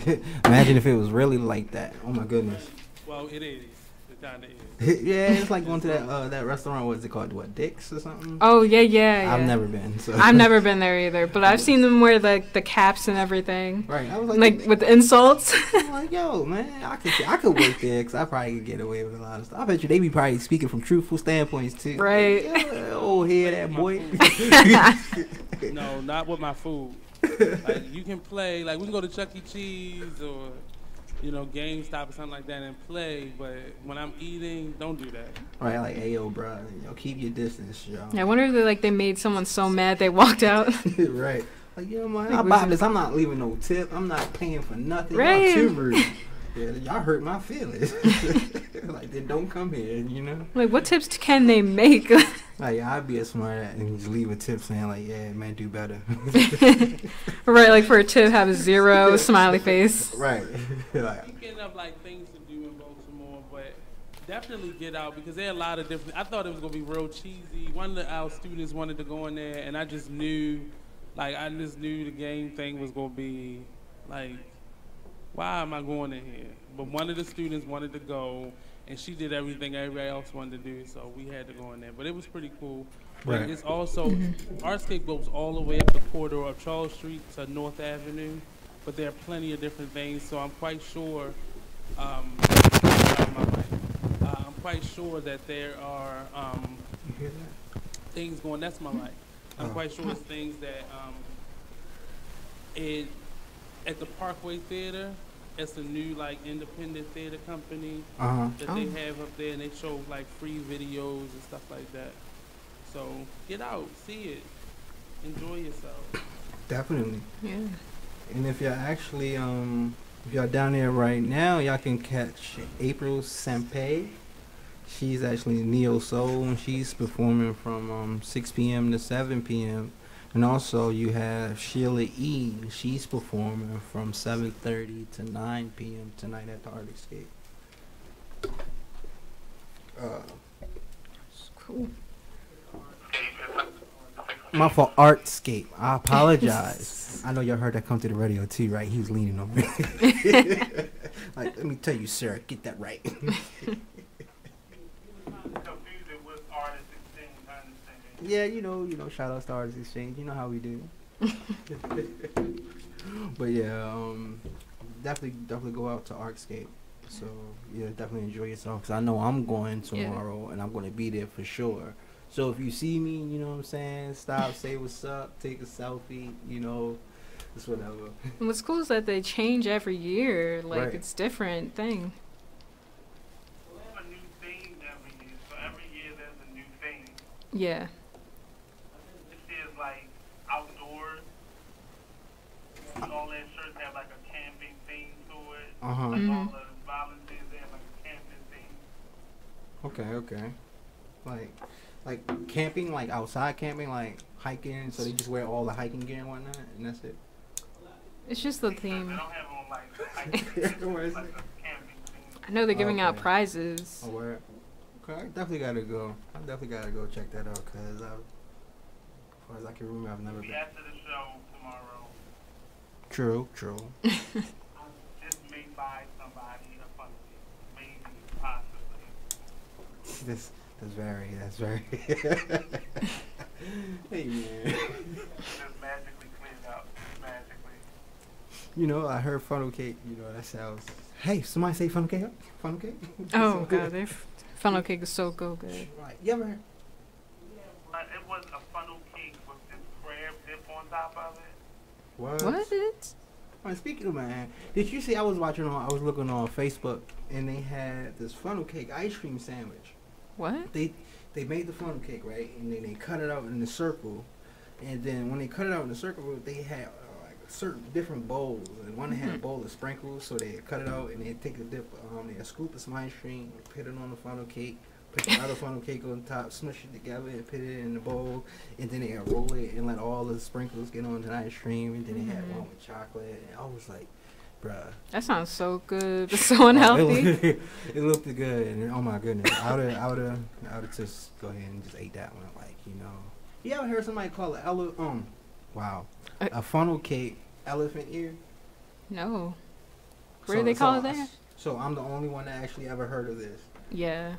agent. Imagine if it was really like that. Oh my goodness. Well, it is. It kind of is. Yeah, it's like going to that restaurant. What is it called? What, Dick's or something? Oh yeah. I've never been. So. I've never been there either, but I've seen them wear like the caps and everything. Right. I was like with insults. I'm like, yo, man, I could work there because I probably could get away with a lot of stuff. I bet you they be probably speaking from truthful standpoints too. Right. Oh, hear that boy? No, not with my food. Like you can play. Like we can go to Chuck E. Cheese or. GameStop or something like that and play, but when I'm eating, don't do that. Right, like, ayo, bro, keep your distance, yo. Yeah, I wonder if they made someone so mad they walked out. Right. Like, man, I bought this. I'm not leaving no tip. I'm not paying for nothing. Right. Y'all too rude. Yeah, y'all hurt my feelings. Like, then don't come here, Like, what tips can they make? Like, yeah, I'd be a smart ass and just leave a tip saying, like, yeah, man, do better. Right, like for a tip, have a 0 smiley face. Right. Like, speaking of, like, things to do in Baltimore, but definitely get out because there are a lot of different... I thought it was going to be real cheesy. One of our students wanted to go in there, and I just knew the game thing was going to be, like... Why am I going in here? But one of the students wanted to go, and she did everything everybody else wanted to do, so we had to go in there. But it was pretty cool. But it's also, Artscape goes all the way up the corridor of Charles Street to North Avenue, but there are plenty of different things, so I'm quite sure, I'm quite sure that there are things going, that's my mic. I'm quite sure it's things that, at the Parkway Theater, it's a new like independent theater company that they have up there, and they show like free videos and stuff like that. So get out, see it, enjoy yourself. Definitely. Yeah. And if y'all actually if y'all down there right now, y'all can catch April Sampé. She's actually neo soul, and she's performing from 6 p.m. to 7 p.m. And also you have Sheila E. She's performing from 7:30 to 9 p.m. tonight at the Art Escape. Cool. My fault. Artscape. I apologize. I know y'all heard that come to the radio too, right? He was leaning on me. Like, let me tell you, sir, get that right. Yeah, you know, shout out to Artist Exchange. You know how we do. But yeah, definitely go out to Artscape. So yeah, definitely enjoy yourself. Cause I know I'm going tomorrow, and I'm going to be there for sure. So if you see me, you know what I'm saying, stop, say what's up, take a selfie, you know, it's whatever. And what's cool is that they change every year. Like, Right. it's different thing. We have a new theme every year, so every year there's a new theme. Yeah. This year's like outdoors. All their shirts have like a camping theme to it. Uh-huh. Like all Mhm. the volunteers, they have like a camping theme. Okay. Like camping, like outside camping, like hiking. So they just wear all the hiking gear and whatnot, and that's it. It's just the theme. They don't have on like hiking Where is like it? a camping theme. I know they're giving out Okay. prizes. Oh, where? Okay, I definitely gotta go. Check that out, cause as far as I can remember, I've never been. After the show tomorrow, True. this may buy somebody a funny, maybe, possibly. That's very. Hey man. Just magically cleared up, magically. You know, I heard funnel cake. You know, that sounds. Hey, somebody say funnel cake? Funnel cake? Oh god, their funnel cake is so good. Right. You ever? But it was a funnel cake with this crab dip on top of it. What? What? Right, speaking of man, did you see? I was looking on Facebook, and they had this funnel cake ice cream sandwich. What? They made the funnel cake, right, and then they cut it out in a circle, and then when they cut it out in a circle, they had like certain different bowls, and one had a bowl of sprinkles, so they cut it out and they take a dip, they scoop of some ice cream, put it on the funnel cake, put the other funnel cake on top, smush it together, and put it in the bowl, and then they roll it and let all the sprinkles get onto the ice cream, and then they had one with chocolate, and I was like, bruh. That sounds so good, but so unhealthy. It looked good, and oh my goodness, I would've just go ahead and just ate that one. Like, you know, you ever heard somebody call it a funnel cake elephant ear? No. Where do they call it there? So I'm the only one that actually ever heard of this. Yeah.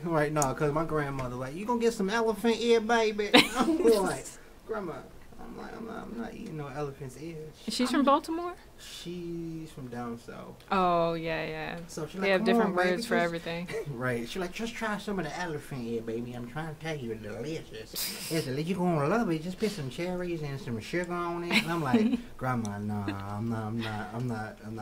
Right now, cause my grandmother like, you gonna get some elephant ear, baby? I'm like, grandma. I'm not eating no elephant's ears. She's from Baltimore? She's from down south. Oh, yeah. So she they have different words for everything. Right. She's like, just try some of the elephant ear, baby. I'm trying to tell you, it's delicious. It's delicious. You're going to love it. Just put some cherries and some sugar on it. And I'm like, Grandma, nah, I'm not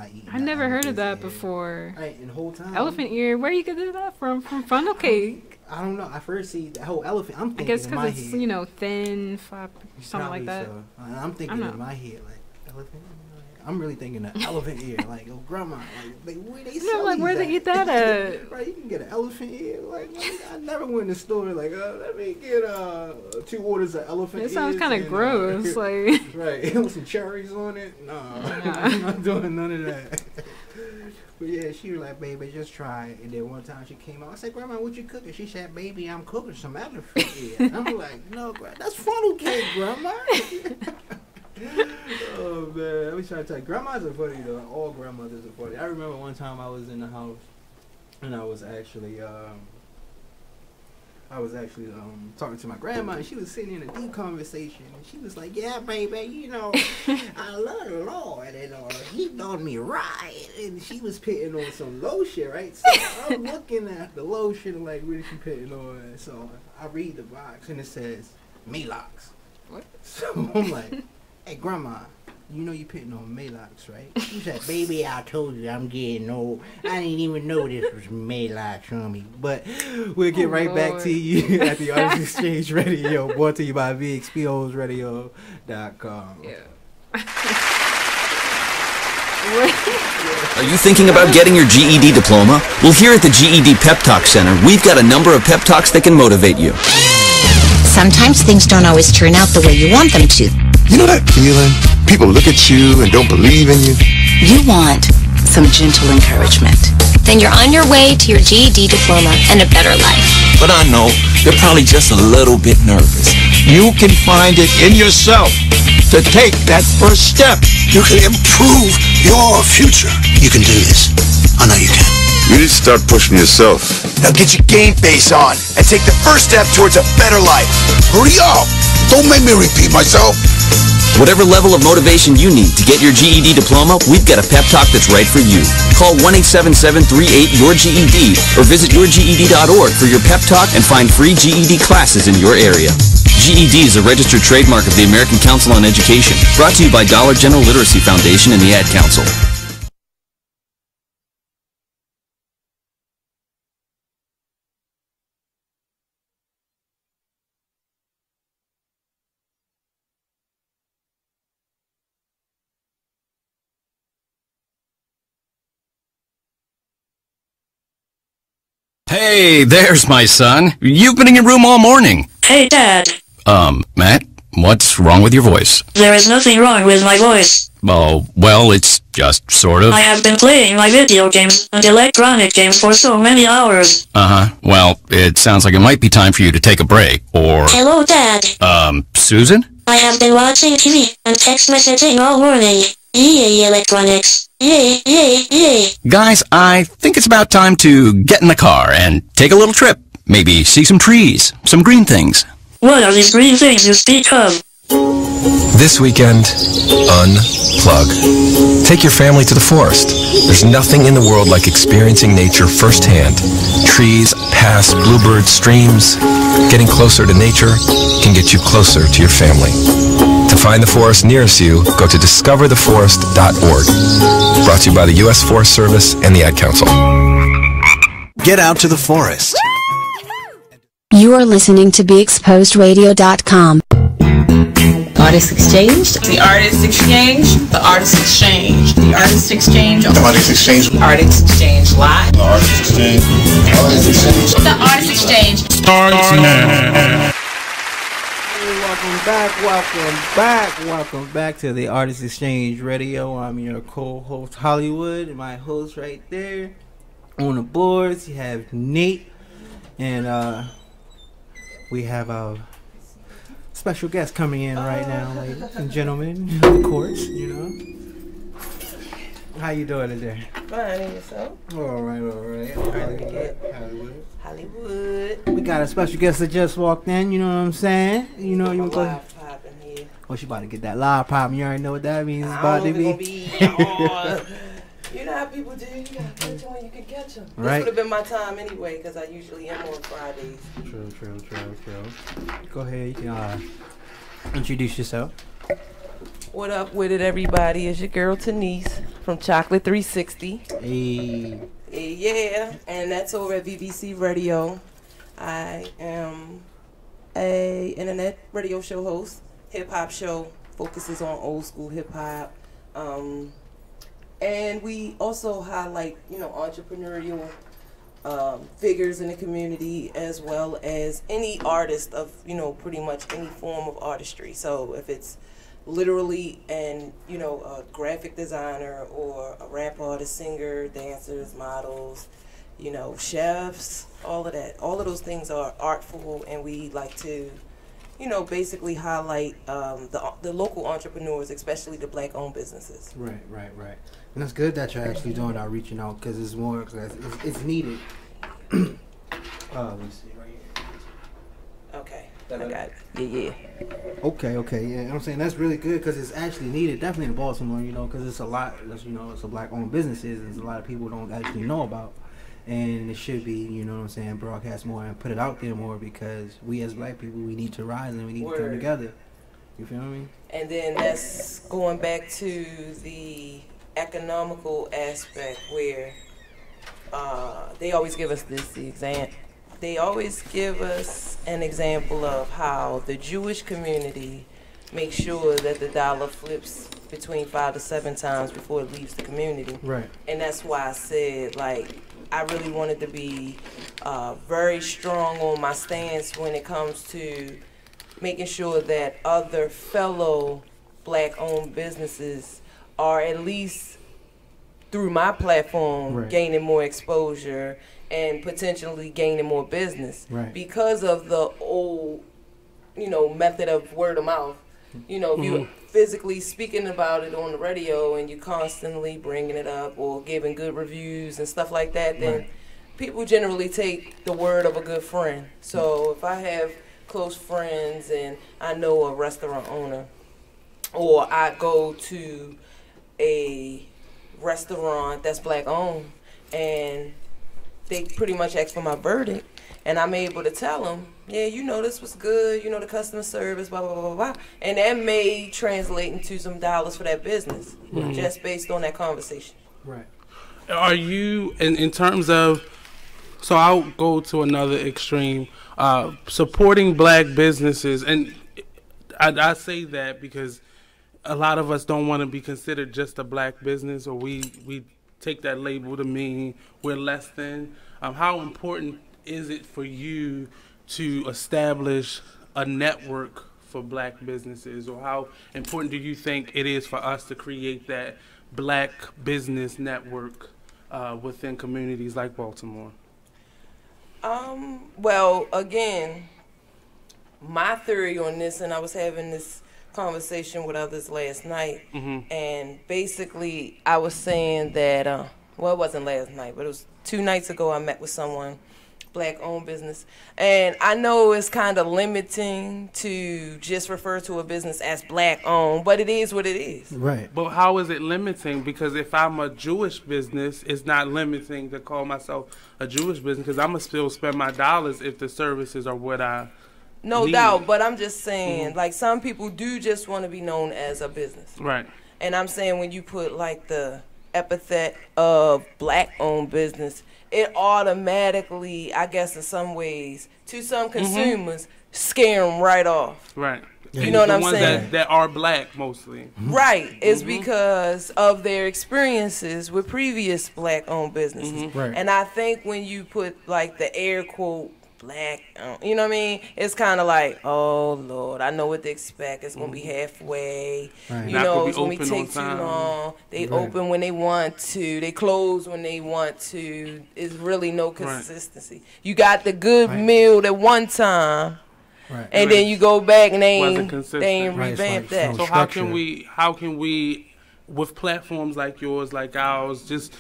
eating. I never heard of that before. Right, and the whole time. Elephant ear, where you get that from? From funnel cake? I don't know. I first see the whole elephant. I'm thinking I guess in my because it's, head. Thin, something like that. So. I'm thinking in my head, like, elephant. I'm really thinking an elephant ear, like, oh, grandma, like where they sell like, where they get that at? Right, you can get an elephant ear. Like, I never went in the store like, let me get 2 orders of elephant ears. It sounds kind of gross, like. Right, with some cherries on it. No, I'm not doing none of that. But yeah, she was like, baby, just try it. And then one time she came out, I said, Grandma, what you cooking? She said, baby, I'm cooking some elephant ear. I'm like, no, that's funnel cake, Grandma. Oh man, let me try to tell you, grandmas are funny though. All grandmothers are funny. I remember one time I was in the house, and I was actually talking to my grandma, and she was sitting in a deep conversation, and she was like, "Yeah, baby, you know, I love the Lord, and He done me right." And she was putting on some lotion, right? So I'm looking at the lotion, like, what is she putting on? So I read the box, and it says Milk-Chakelet. What? So I'm like, hey, Grandma, you know you putting on Milk-Chakelet, right? She said, baby, I told you I'm getting old. I didn't even know this was Milk-Chakelet on me. But we'll get back to you at the Artist Exchange Radio, brought to you by VHPOsRadio.com. Yeah. Are you thinking about getting your GED diploma? Well, here at the GED Pep Talk Center, we've got a number of pep talks that can motivate you. Sometimes things don't always turn out the way you want them to. You know that feeling? People look at you and don't believe in you. You want some gentle encouragement. then you're on your way to your GED diploma and a better life. But I know they're probably just a little bit nervous. You can find it in yourself to take that first step. You can improve your future. You can do this. I know you can. You need to start pushing yourself. Now get your game face on and take the first step towards a better life. Hurry up! Don't make me repeat myself. Whatever level of motivation you need to get your GED diploma, we've got a pep talk that's right for you. Call 1-877-38-YOUR-GED or visit yourged.org for your pep talk and find free GED classes in your area. GED is a registered trademark of the American Council on Education. Brought to you by Dollar General Literacy Foundation and the Ad Council. Hey, there's my son. You've been in your room all morning. Hey, Dad. Matt, what's wrong with your voice? There is nothing wrong with my voice. Oh, well, it's just sort of. I have been playing my video games and electronic games for so many hours. Uh-huh. Well, it sounds like it might be time for you to take a break, or... Hello, Dad. Susan? I have been watching TV and text messaging all morning. Yay, electronics. Yay, yay, yay. Guys, I think it's about time to get in the car and take a little trip. Maybe see some trees, some green things. What are these green things you speak of? This weekend, unplug. Take your family to the forest. There's nothing in the world like experiencing nature firsthand. Trees, paths, bluebirds, streams. Getting closer to nature can get you closer to your family. To find the forest nearest you, go to discovertheforest.org. Brought to you by the U.S. Forest Service and the Ad Council. Get out to the forest. You are listening to BeExposedRadio.com. Artist Exchange. The Artist Exchange. The Artist Exchange. The Artist Exchange. The Artist Exchange. The Artist Exchange Live. The Artist Exchange. The Artist Exchange. The Artist Exchange. Starts now. Welcome back to the Artist Exchange Radio. I'm your co-host Hullywood, and my host right there on the boards. You have Nate, and we have a special guest coming in right now, ladies and gentlemen, of course. You know, how you doing today? Fine, and yourself? All right. Hollywood. We got a special guest that just walked in. You know what I'm saying? You know you go. Live popping here. Oh, she about to get that live popping. You already know what that means. It's I about to don't know if be. it's gonna be you know how people do. You gotta catch them when you can catch them. Right. This would have been my time anyway, because I usually am on Fridays. True. Go ahead. You can introduce yourself. What up with it, everybody? It's your girl Tenise from Chocolate 360. Hey. Yeah, and that's over at BBC Radio. I am a internet radio show host. Hip hop show focuses on old school hip hop. And we also highlight, entrepreneurial figures in the community, as well as any artist of, pretty much any form of artistry. So if it's literally a graphic designer or a rap artist, singer, dancers, models, chefs, all of that. All of those things are artful, and we like to, basically highlight the local entrepreneurs, especially the black-owned businesses. Right. And it's good that you're actually doing that, reaching out, because it's more, it's needed. Let me see right here. Okay, I got it. Yeah. Okay, yeah. I'm saying that's really good, because it's actually needed, definitely in Baltimore, because it's a lot, it's a black-owned businesses, and there's a lot of people don't actually know about. And it should be, broadcast more and put it out there more, because we as black people, we need to rise and we need to come together. You feel me? And then that's going back to the economical aspect, where they always give us They always give us an example of how the Jewish community makes sure that the dollar flips between 5 to 7 times before it leaves the community. Right. And that's why I said, I really wanted to be very strong on my stance when it comes to making sure that other fellow black-owned businesses are at least through my platform, Right. gaining more exposure and potentially gaining more business because of the old, method of word of mouth. If you're physically speaking about it on the radio and you're constantly bringing it up or giving good reviews and stuff like that, then people generally take the word of a good friend. So if I have close friends and I know a restaurant owner, or I go to a restaurant that's black owned and they pretty much ask for my verdict, and I'm able to tell them, yeah, this was good, the customer service, blah, blah, blah, blah, blah. And that may translate into some dollars for that business just based on that conversation. Right. Are you, in terms of, so I'll go to another extreme, supporting black businesses, and I say that because a lot of us don't want to be considered just a black business, or we take that label to mean we're less than. How important is it for you to establish a network for black businesses, or how important do you think it is for us to create that black business network within communities like Baltimore? Well, again, my theory on this, and I was having this conversation with others last night, and basically I was saying that, well, it wasn't last night, but it was 2 nights ago. I met with someone, black-owned business, and I know it's kind of limiting to just refer to a business as black-owned, but it is what it is. Right. But how is it limiting? Because if I'm a Jewish business, it's not limiting to call myself a Jewish business, because I'm going to still spend my dollars if the services are what I No need. doubt, but I'm just saying, like, some people do just want to be known as a business. Right. And I'm saying when you put, like, the epithet of black-owned business, it automatically, I guess in some ways, to some consumers, scare them right off. Right. You know what I'm saying? That are black mostly. Right. It's because of their experiences with previous black-owned businesses. Right. And I think when you put, like, the air quote, black, you know what I mean? It's kind of like, oh, Lord, I know what to expect. It's going to be halfway. Right. You Not know, gonna be it's going to open take on too time. long. They Right. open when they want to. They close when they want to. It's really no consistency. You got the good meal at one time. Right. And then you go back and they Wasn't ain't consistent. revamped Right, that. So how can we, with platforms like yours, like ours, just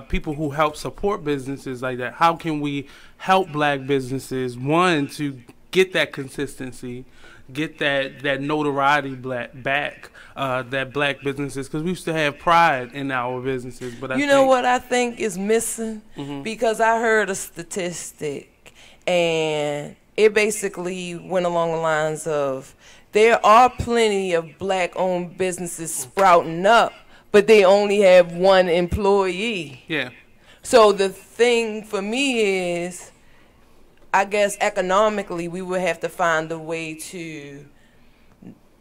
people who help support businesses like that, how can we help black businesses, one, to get that consistency, get that notoriety back, that black businesses, because we used to have pride in our businesses, but You know what I think is missing? Because I heard a statistic, and it basically went along the lines of there are plenty of black-owned businesses sprouting up, but they only have one employee. Yeah. So the thing for me is, I guess economically, we would have to find a way to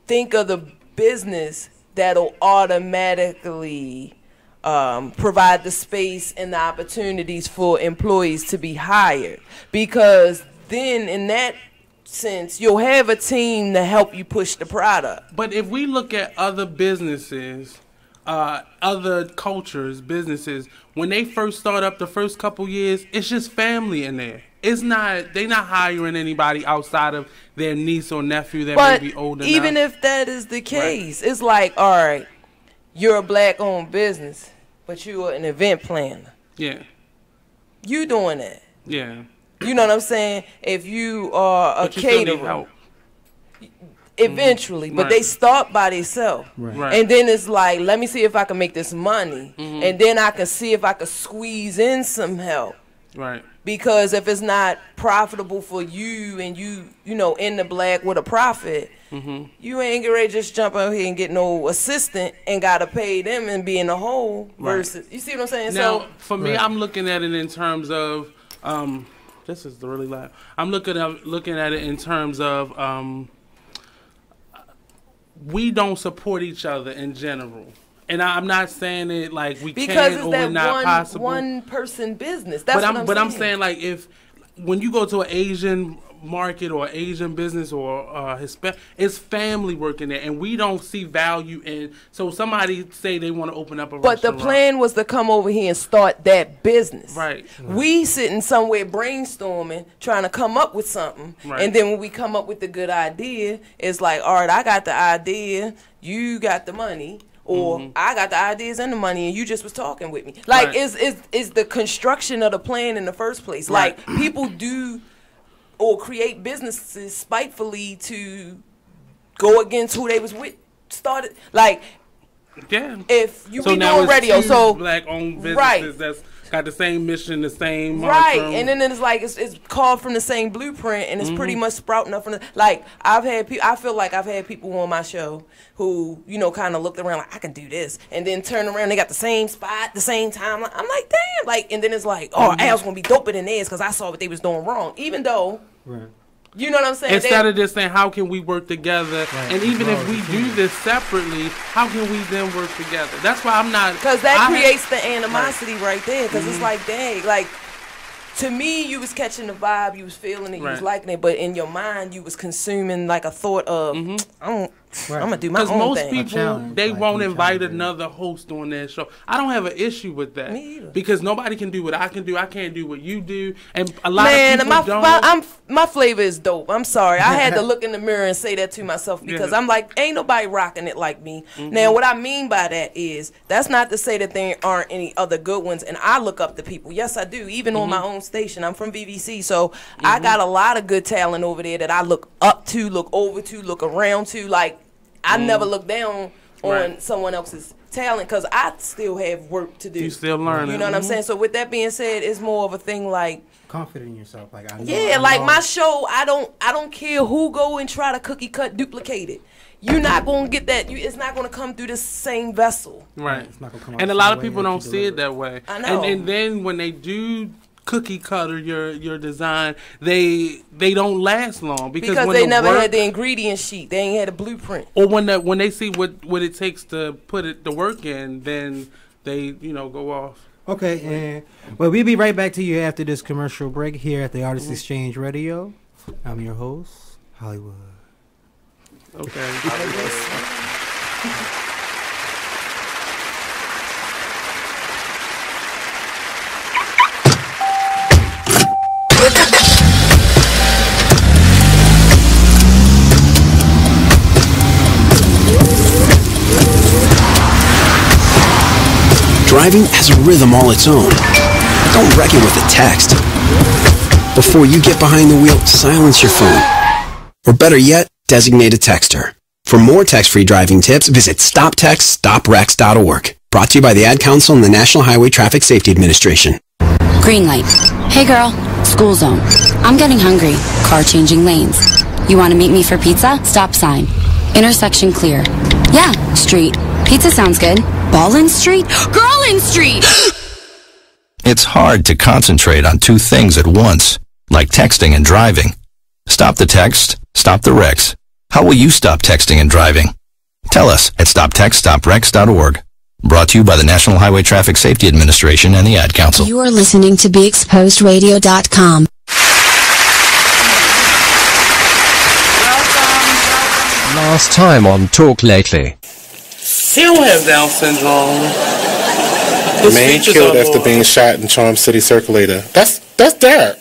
think of the business that'll automatically provide the space and the opportunities for employees to be hired. Because then in that sense, you'll have a team to help you push the product. But if we look at other businesses, other cultures, businesses, when they first start up the first couple years, it's just family in there. It's not, they're not hiring anybody outside of their niece or nephew that may be old enough. Even if that is the case, it's like, all right, you're a black-owned business, but you're an event planner. Yeah. You doing that. Yeah. You know what I'm saying? If you are a caterer, eventually, but they start by themselves. Right. And then it's like, let me see if I can make this money. And then I can see if I can squeeze in some help. Right. Because if it's not profitable for you and you know, in the black with a profit, you ain't ready to just jump out here and get no assistant and got to pay them and be in the hole versus, you see what I'm saying? Now, So for me, I'm looking at it in terms of, this is really loud. I'm looking at it in terms of, we don't support each other in general. And I'm not saying it like we because can it's or that we're not possible. one person business. That's But I'm saying like when you go to an Asian market or Asian business or Hispanic. It's family working there, and we don't see value in. So somebody say they want to open up a But restaurant. the plan was to come over here and start that business. Right. We sitting somewhere brainstorming, trying to come up with something. Right. And then when we come up with the good idea, it's like, all right, I got the idea, you got the money. Or I got the ideas and the money, and you just was talking with me. Like, Right. is the construction of the plan in the first place. Right. Like, people do or create businesses spitefully to go against who they was with. Started, like, if you so be now doing it's radio, two so black-owned businesses right. that's got the same mission, the same Right, mantra. and then it's like it's called from the same blueprint, and it's pretty much sprouting up from the like. I feel like I've had people on my show who kind of looked around like I can do this, and then turn around they got the same spot, the same time. I'm like damn, like, and then it's like Al's gonna be doper than theirs because I saw what they was doing wrong, even though. Right. You know what I'm saying? Instead of just saying, how can we work together? Right. And even if we do this separately, how can we then work together? That's why I'm not. Because that creates the animosity right there. Because it's like, dang, like, to me, you was catching the vibe, you was feeling it, you was liking it, but in your mind, you was consuming like a thought of, I'm gonna do my own thing. Because most people, they won't invite another host on their show. I don't have an issue with that. Me either. Because nobody can do what I can do. I can't do what you do, and a lot of people don't. My flavor is dope. I'm sorry. I had to look in the mirror and say that to myself because I'm like, ain't nobody rocking it like me. Now, what I mean by that is, that's not to say that there aren't any other good ones, and I look up to people. Yes, I do. Even on my own station. I'm from BBC, so I got a lot of good talent over there that I look up to, look over to, look around to. Like, I never look down on someone else's talent because I still have work to do. You still learning. You know what I'm saying? So with that being said, it's more of a thing like confident in yourself. Like, I know, yeah, like my show, I don't care who go and try to cookie cut duplicate it. You're not gonna get that. It's not gonna come through the same vessel. Right. It's not gonna come out And a the lot same of way people that don't you see it deliver. that way. I know. And then when they do cookie cutter your design, they don't last long because when they never had the ingredient sheet. They ain't had a blueprint. Or when they see what it takes to put the work in, then they go off. Okay, and well, we'll be right back to you after this commercial break here at the Artist Exchange Radio. I'm your host, Hollywood. Okay. Driving has a rhythm all its own. Don't wreck it with a text. Before you get behind the wheel, silence your phone. Or better yet, designate a texter. For more text-free driving tips, visit stoptextstoprex.org. Brought to you by the Ad Council and the National Highway Traffic Safety Administration. Green light. Hey girl, school zone. I'm getting hungry. Car changing lanes. You want to meet me for pizza? Stop sign. Intersection clear. Yeah, street. Pizza sounds good. Ballin' Street? Girlin' Street! It's hard to concentrate on two things at once, like texting and driving. Stop the text, stop the wrecks. How will you stop texting and driving? Tell us at stoptextstoprex.org. Brought to you by the National Highway Traffic Safety Administration and the Ad Council. You are listening to BeExposedRadio.com. Last time on Talk Lately. He don't have Down syndrome. His Man features killed are after more- being shot in Charm City Circulator. That's Derek.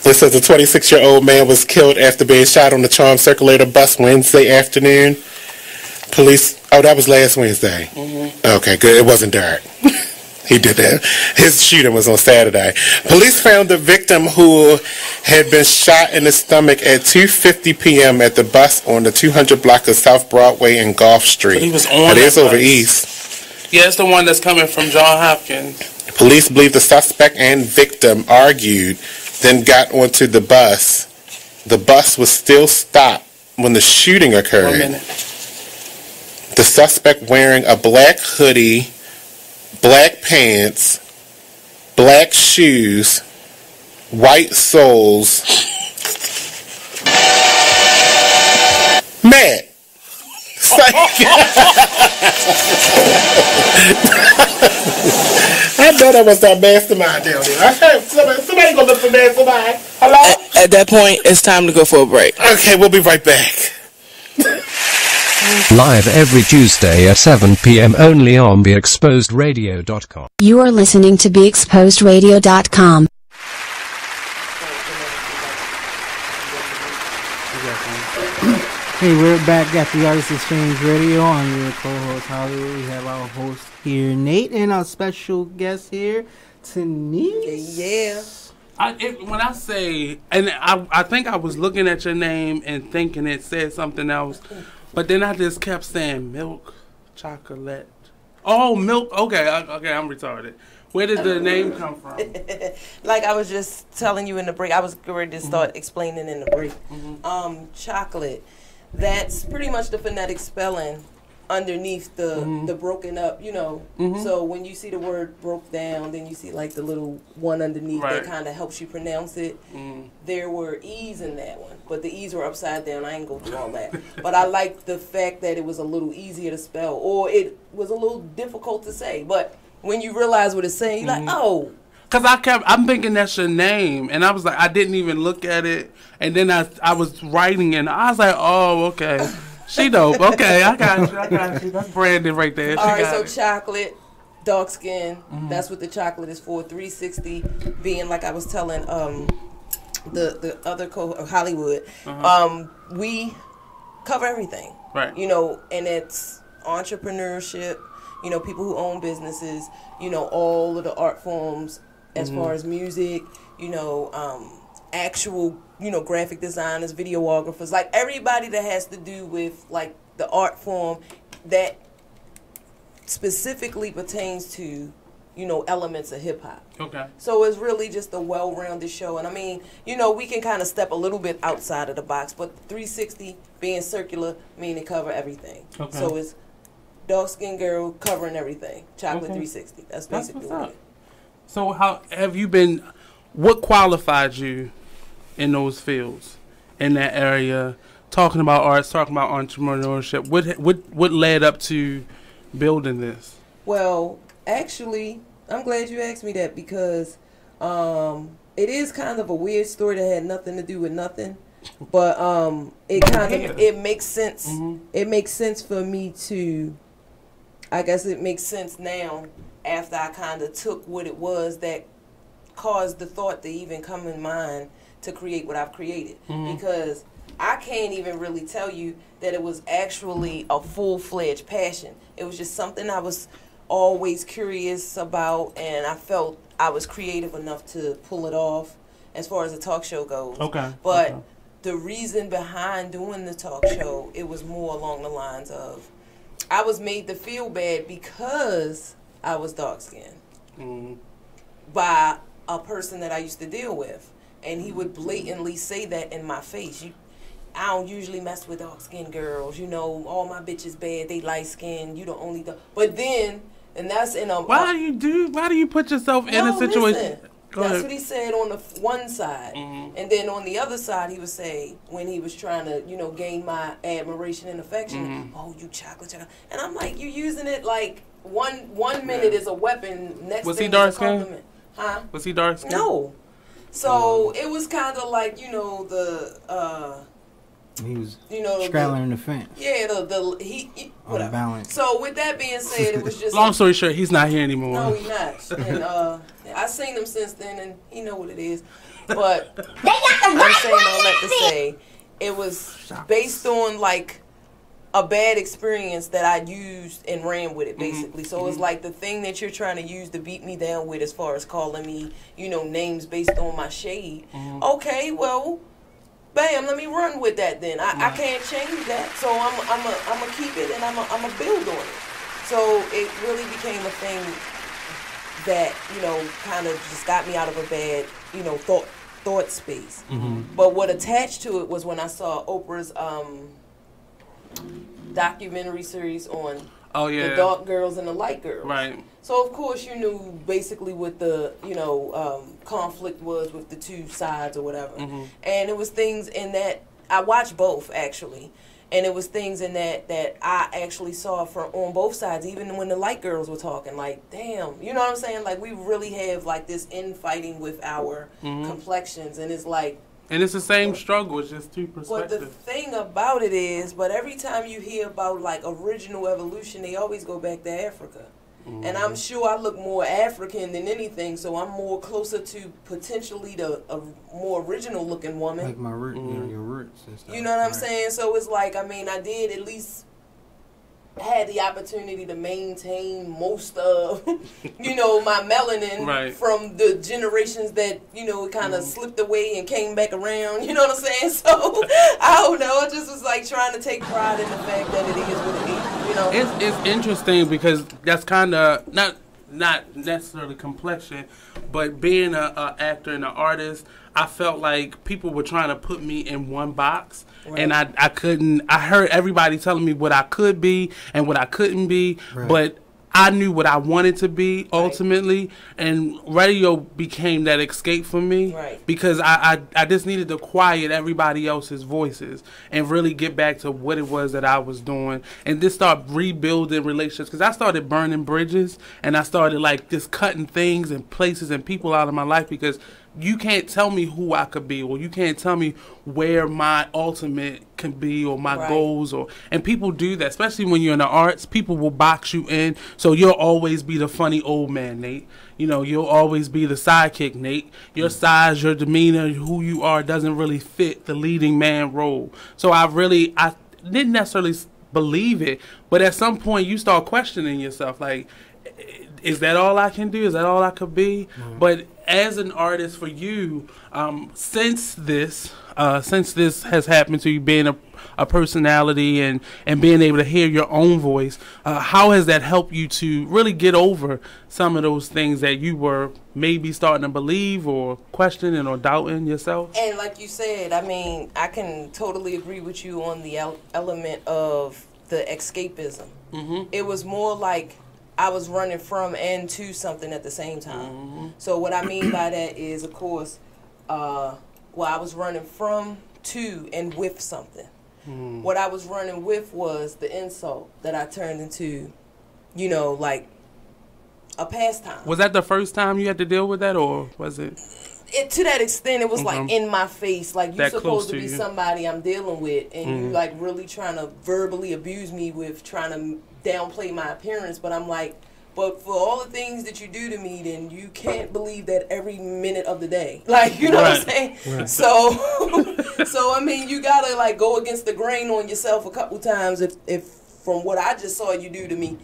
It says a 26-year-old man was killed after being shot on the Charm Circulator bus Wednesday afternoon. Police, that was last Wednesday. Okay, good. It wasn't Derek. He did that. His shooting was on Saturday. Police found the victim who had been shot in the stomach at 2:50 p.m. at the bus on the 200 block of South Broadway and Gulf Street. But he was on It is that over bus. east. Yeah, it's the one that's coming from John Hopkins. Police believe the suspect and victim argued, then got onto the bus. The bus was still stopped when the shooting occurred. 1 minute. The suspect wearing a black hoodie, black pants, black shoes, white soles. Matt, I bet I was that mastermind down there. Okay, somebody go look for mastermind. Hello? At that point, it's time to go for a break. Okay, we'll be right back. Live every Tuesday at 7 p.m. only on BeExposedRadio.com. You are listening to BeExposedRadio.com. Hey, we're back at the Artist Exchange Radio. I'm your co-host Hollywood. We have our host here, Nate, and our special guest here, Tenise. Yeah. When I say, and I think I was looking at your name and thinking it said something else, but then I just kept saying Milk-Chakelet. Oh, milk. Okay, I'm retarded. Where did the name come from? Like I was just telling you in the break, I was ready to start explaining in the break. Chocolate. That's pretty much the phonetic spelling underneath the broken up, you know. So when you see the word broke down, then you see like the little one underneath that kind of helps you pronounce it. There were E's in that one, but the E's were upside down. I ain't go through all that. But I liked the fact that it was a little easier to spell, or it was a little difficult to say. But when you realize what it's saying, you're like, oh. Because I'm thinking that's your name, and I was like, I didn't even look at it, and then I was writing, and I was like, oh, okay, she dope, okay, I got you, that's Brandon right there. All right, so chocolate, dark skin, that's what the chocolate is for. 360 being, like I was telling the other Hullywood, we cover everything, right? You know, and it's entrepreneurship. You know, people who own businesses. You know, all of the art forms. As far as music, you know, actual, you know, graphic designers, videographers, like everybody that has to do with like the art form that specifically pertains to, you know, elements of hip hop. Okay. So it's really just a well-rounded show. And I mean, you know, we can kind of step a little bit outside of the box, but 360 being circular, meaning cover everything. Okay. So it's dark-skinned girl covering everything. Chocolate 360. That's basically what it is. So how have you been, what qualified you in those fields, in that area, talking about arts, talking about entrepreneurship? What led up to building this? Well, actually, I'm glad you asked me that because it is kind of a weird story that had nothing to do with nothing. But it makes sense. It makes sense for me to, I guess it makes sense now after I kind of took what it was that caused the thought to even come in mind to create what I've created. Because I can't even really tell you that it was actually a full-fledged passion. It was just something I was always curious about, and I felt I was creative enough to pull it off as far as the talk show goes. But the reason behind doing the talk show, it was more along the lines of I was made to feel bad because I was dark-skinned by a person that I used to deal with. And he would blatantly say that in my face. I don't usually mess with dark-skinned girls. You know, all my bitches bad. They light-skinned. You the only... But then, and that's in a... Why do you put yourself in a situation... Listen. That's what he said on the one side. And then on the other side, he would say, when he was trying to, you know, gain my admiration and affection, oh, you chocolate. And I'm like, you using it like one minute is a weapon, next was thing he dark is a compliment. Huh? Was he dark skinned? No. So it was kind of like, you know, he was, you know, straddling the fence. Yeah, he whatever. Balance. So with that being said, it was just long story short, he's not here anymore. No, he's not. And I've seen him since then, and he know what it is. But I'm saying all that to say, it was based on like a bad experience that I used and ran with it, basically. So it's like the thing that you're trying to use to beat me down with, as far as calling me, you know, names based on my shade. Okay, well. Bam, let me run with that then. I can't change that. So I'm a keep it and I'm a build on it. So it really became a thing that, you know, kind of just got me out of a bad, you know, thought space. But what attached to it was when I saw Oprah's documentary series on the dark girls and the light girls. Right. So of course you knew basically what the, you know, conflict was with the two sides or whatever. And it was things in that, I watched both actually, And it was things in that I actually saw from on both sides, even when the light girls were talking, like, damn, you know what I'm saying? Like, we really have, like, this infighting with our complexions, and it's like... And it's the same struggle, it's just two perspectives. But the thing about it is, but every time you hear about, like, original evolution, they always go back to Africa. And I'm sure I look more African than anything, so I'm more closer to potentially a more original looking woman. Like my root, your roots and stuff. You know what I'm saying? So it's like, I mean, I did at least had the opportunity to maintain most of, you know, my melanin from the generations that, you know, kind of slipped away and came back around. You know what I'm saying? So, I don't know. I just was like trying to take pride in the fact that it is what it is, you know? It's interesting because that's kind of not necessarily complexion, but being an actor and an artist, I felt like people were trying to put me in one box. Right. And I couldn't. I heard everybody telling me what I could be and what I couldn't be, but I knew what I wanted to be ultimately, and radio became that escape for me because I just needed to quiet everybody else's voices and really get back to what it was that I was doing and just start rebuilding relationships, because I started burning bridges and I started like just cutting things and places and people out of my life, because you can't tell me who I could be, or you can't tell me where my ultimate can be, or my goals, and people do that, especially when you're in the arts. People will box you in, so you'll always be the funny old man, Nate. You know, you'll always be the sidekick, Nate. Your size, your demeanor, who you are doesn't really fit the leading man role. So I didn't necessarily believe it, but at some point you start questioning yourself, like, is that all I can do? Is that all I could be? But as an artist, for you, since this has happened to you, being a personality and being able to hear your own voice, how has that helped you to really get over some of those things that you were maybe starting to believe or questioning or doubting yourself? And like you said, I mean, I can totally agree with you on the element of the escapism. It was more like I was running from and to something at the same time. So what I mean by that is, of course, I was running from, to, and with something. What I was running with was the insult that I turned into, you know, like a pastime. Was that the first time you had to deal with that, or was it? To that extent, it was like in my face. Like, you're supposed to be somebody I'm dealing with, and you like really trying to verbally abuse me with trying to downplay my appearance. But I'm like, but for all the things that you do to me, then you can't believe that every minute of the day. Like, you know what I'm saying? So I mean, you gotta like go against the grain on yourself a couple times. If from what I just saw you do to me,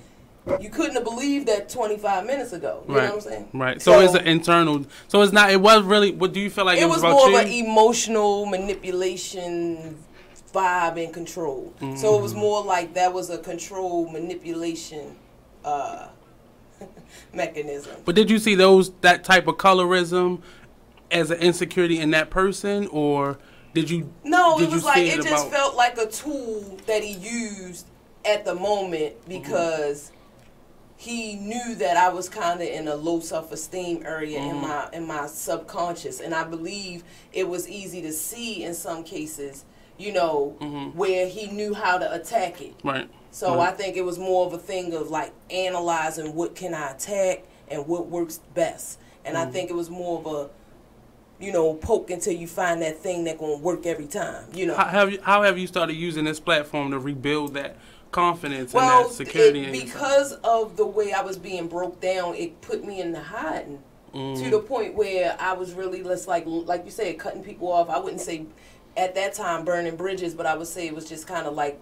you couldn't have believed that 25 minutes ago. You know what I'm saying? Right. So it's an internal. So it's not. It was really. What do you feel like? It was about more you? of an emotional manipulation vibe and control. So it was more like that was a control manipulation mechanism. But did you see that type of colorism as an insecurity in that person, or did you? No, it was like it just felt like a tool that he used at the moment because he knew that I was kind of in a low self-esteem area in my subconscious, and I believe it was easy to see in some cases, you know, where he knew how to attack it. Right. So I think it was more of a thing of like analyzing what can I attack and what works best, and I think it was more of a, you know, poke until you find that thing that gonna work every time. You know. How have you started using this platform to rebuild that confidence and that security? Because of the way I was being broke down, it put me into hiding to the point where I was really just like you said, cutting people off. I wouldn't say at that time burning bridges, but I would say it was just kind of like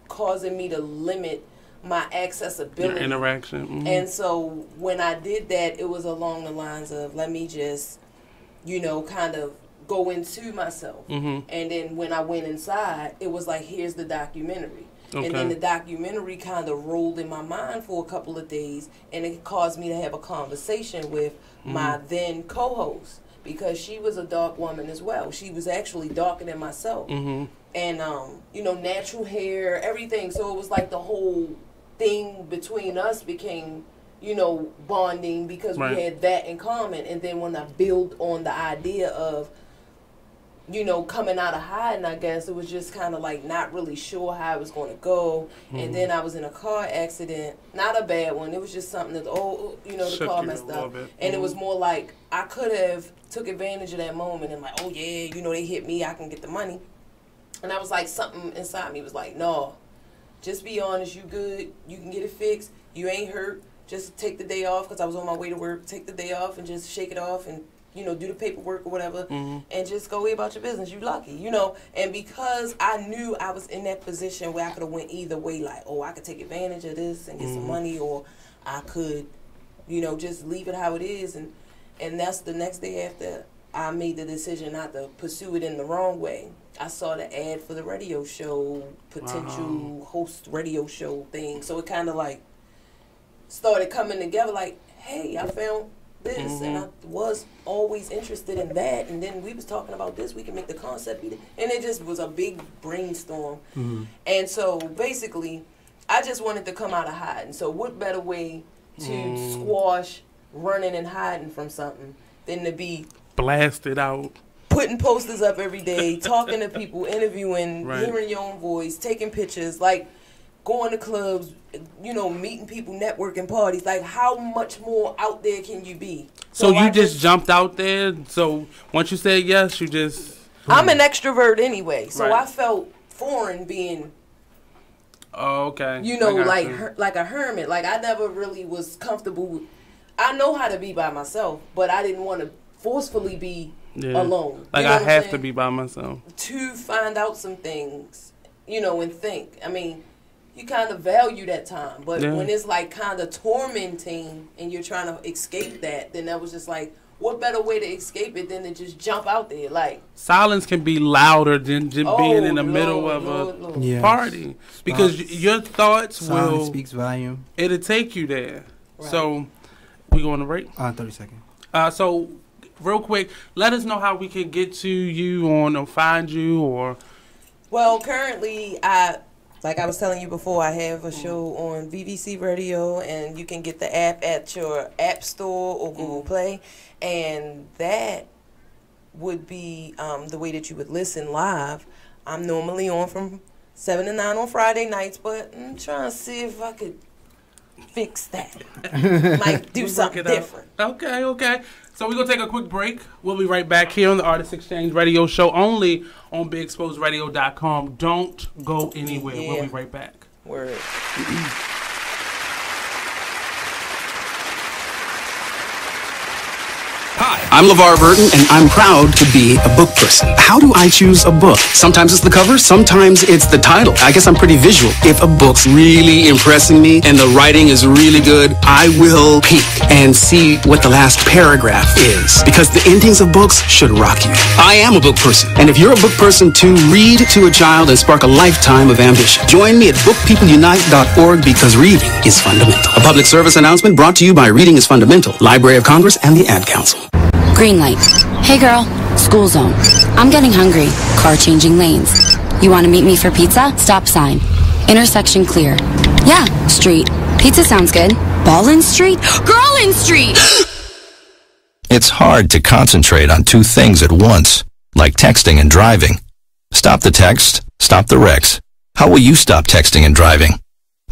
causing me to limit my accessibility, your interaction. And so when I did that, it was along the lines of, let me just, you know, kind of go into myself. And then when I went inside, it was like, here's the documentary. And then the documentary kind of rolled in my mind for a couple of days, and it caused me to have a conversation with my then co-host, because she was a dark woman as well. She was actually darker than myself. And, you know, natural hair, everything. So it was like the whole thing between us became, you know, bonding because we had that in common. And then when I built on the idea of you know, coming out of hiding, I guess, it was just kind of like not really sure how it was going to go. And then I was in a car accident, not a bad one. It was just something that, the car messed up. And it was more like I could have took advantage of that moment and like, oh, yeah, you know, they hit me, I can get the money. And I was like, something inside me was like, no, just be honest, you good, you can get it fixed, you ain't hurt. Just take the day off, because I was on my way to work. Take the day off and just shake it off and, you know, do the paperwork or whatever, and just go about your business. You lucky, you know. And because I knew I was in that position where I could have went either way, like, oh, I could take advantage of this and get some money, or I could, you know, just leave it how it is. And that's the next day after I made the decision not to pursue it in the wrong way. I saw the ad for the radio show, potential host radio show thing. So it kind of like started coming together like, hey, I found this, and I was always interested in that, and then we was talking about this, we can make the concept be, and it just was a big brainstorm. And so basically I just wanted to come out of hiding. So what better way to squash running and hiding from something than to be blasted out, putting posters up every day, talking to people, interviewing, hearing your own voice, taking pictures, like going to clubs, you know, meeting people, networking parties. Like, how much more out there can you be? So you just jumped out there? So once you said yes, you just... I'm an extrovert anyway, so I felt foreign being... Oh, okay. You know, like a hermit. Like, I never really was comfortable. I know how to be by myself, but I didn't want to forcefully be alone. Like, you know I have to be by myself. To find out some things, you know, and think. I mean... You kind of value that time, but when it's like kind of tormenting and you're trying to escape that, then that was just like, what better way to escape it than to just jump out there? Like, silence can be louder than just being in the middle of a party, because your thoughts silence speaks volume. It'll take you there. Right. So we going to break? 30 seconds. So real quick, let us know how we can get to you or find you or. Well, currently like I was telling you before, I have a show on VVC Radio, and you can get the app at your App Store or Google Play, and that would be the way that you would listen live. I'm normally on from 7 to 9 on Friday nights, but I'm trying to see if I could fix that. Might do something different. Okay. So we're going to take a quick break. We'll be right back here on the Artist Exchange Radio Show, only on BigExposedRadio.com. Don't go anywhere. We'll be right back. Word. Hi, I'm LeVar Burton, and I'm proud to be a book person. How do I choose a book? Sometimes it's the cover, sometimes it's the title. I guess I'm pretty visual. If a book's really impressing me and the writing is really good, I will peek and see what the last paragraph is, because the endings of books should rock you. I am a book person, and if you're a book person too, read to a child and spark a lifetime of ambition. Join me at bookpeopleunite.org, because reading is fundamental. A public service announcement brought to you by Reading is Fundamental, Library of Congress, and the Ad Council. Green light. Hey girl, school zone. I'm getting hungry. Car changing lanes. You want to meet me for pizza? Stop sign. Intersection clear. Yeah, street. Pizza sounds good. Ballin Street? Girlin Street! It's hard to concentrate on two things at once, like texting and driving. Stop the text, stop the wrecks. How will you stop texting and driving?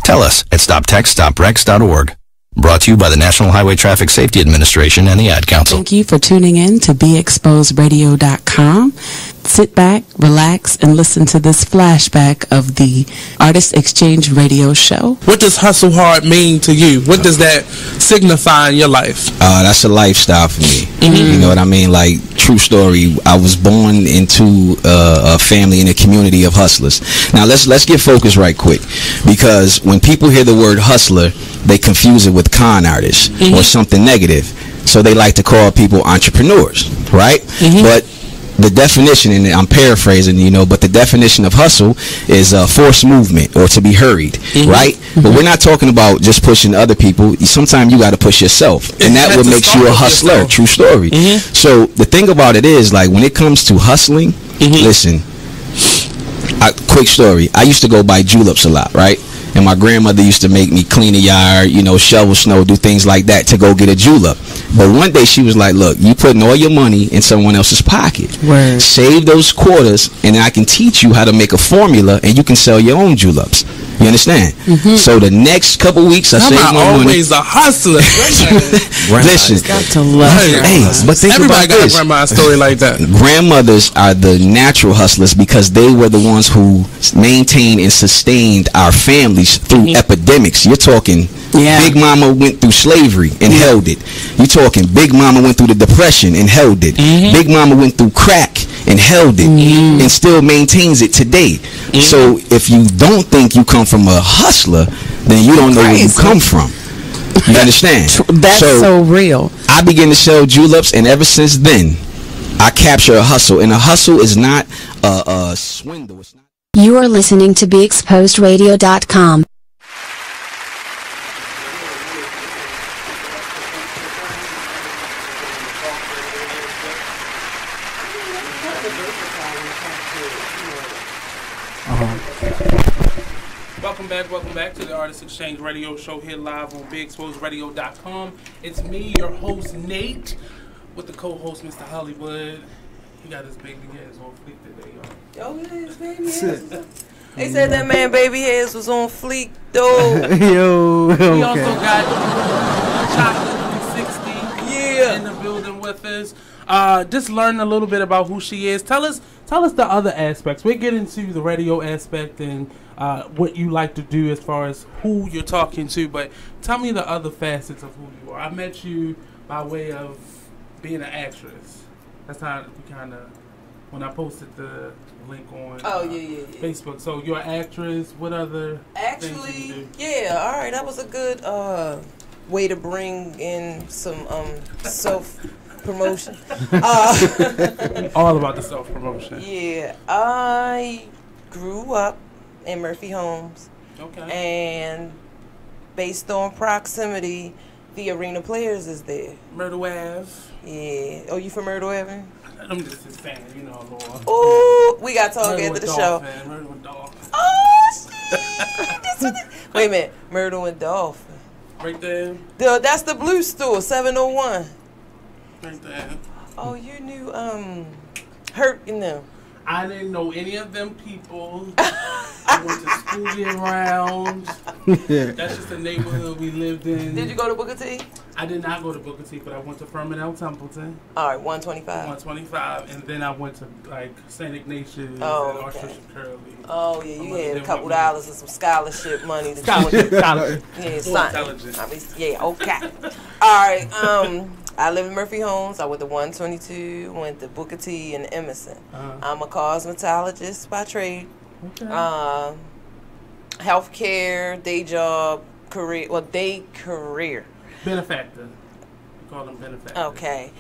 Tell us at stoptextstopwrecks.org. Brought to you by the National Highway Traffic Safety Administration and the Ad Council. Thank you for tuning in to BeExposedRadio.com. Sit back, relax, and listen to this flashback of the Artist Exchange Radio Show. What does hustle hard mean to you? What does that signify in your life? That's a lifestyle for me. You know what I mean? Like, true story, I was born into a family and a community of hustlers. Now, let's get focused right quick, because when people hear the word hustler, they confuse it with con artist or something negative. So they like to call people entrepreneurs, right? But the definition, and I'm paraphrasing, you know, but the definition of hustle is forced movement or to be hurried, right? But we're not talking about just pushing other people. Sometimes you got to push yourself, and that what makes you a hustler. True story. So the thing about it is, like, when it comes to hustling, listen, quick story. I used to go buy juleps a lot, right? and my grandmother used to make me clean the yard, shovel snow, do things like that to go get a julep. But one day she was like, look, you putting all your money in someone else's pocket. Word. Save those quarters, and I can teach you how to make a formula, and you can sell your own juleps. You understand? So the next couple weeks, I saved my money. Always a hustler. Listen, got to love but think everybody about got this. a grandma story like that. Grandmothers are the natural hustlers because they were the ones who maintained and sustained our families through epidemics. You're talking Big Mama went through slavery and held it. You're talking Big Mama went through the Depression and held it. Big Mama went through crack and held it and still maintains it today. So if you don't think you come from a hustler, then you don't know where you come from. You understand? That's so real. I began to sell juleps, and ever since then, I capture a hustle. And a hustle is not a swindle. It's not. You are listening to BeExposedRadio.com. Welcome back to the Artist Exchange Radio Show here live on BeExposedRadio.com. It's me, your host, Nate, with the co-host, Mr. Hullywood. He got his baby hairs on fleek today, y'all. Yo, his baby hairs. They said that man baby hairs was on fleek, though. Yo, okay. We also got Chocolate 360 in the building with us. Just learning a little bit about who she is. Tell us the other aspects. We're getting to the radio aspect and what you like to do as far as who you're talking to, but tell me the other facets of who you are. I met you by way of being an actress. That's how we kind of, when I posted the link on Facebook. So you're an actress. What other things do you do? Yeah, all right. That was a good way to bring in some self-promotion. All about the self-promotion. Yeah, I grew up in Murphy Homes. Okay. And based on proximity, the Arena Players is there. Myrtle Ave. Yeah. Oh, you from Myrtle Ave? I'm just his fan, Lord. Ooh, we got to talk after the show. Myrtle and Dolphin. Oh, shit. Wait a minute. Myrtle and Dolphin. Right there. That's the Blue Store, 701. Right there. Oh, you knew Hurt in them. I didn't know any of them people. I went to school year round. That's just the neighborhood we lived in. Did you go to Booker T? I did not go to Booker T, but I went to Fermanagh Templeton. All right, 125. 125, and then I went to St. Ignatius and Archbishop Curley. Oh yeah, you had a couple dollars and some scholarship money. Scholarship. Yeah, intelligent. Okay. All right. I live in Murphy Homes. I went to 122, went to Booker T and Emerson. I'm a cosmetologist by trade. Okay. Healthcare, day job, career. Well, day career. Benefactor. We call them benefactor. Okay.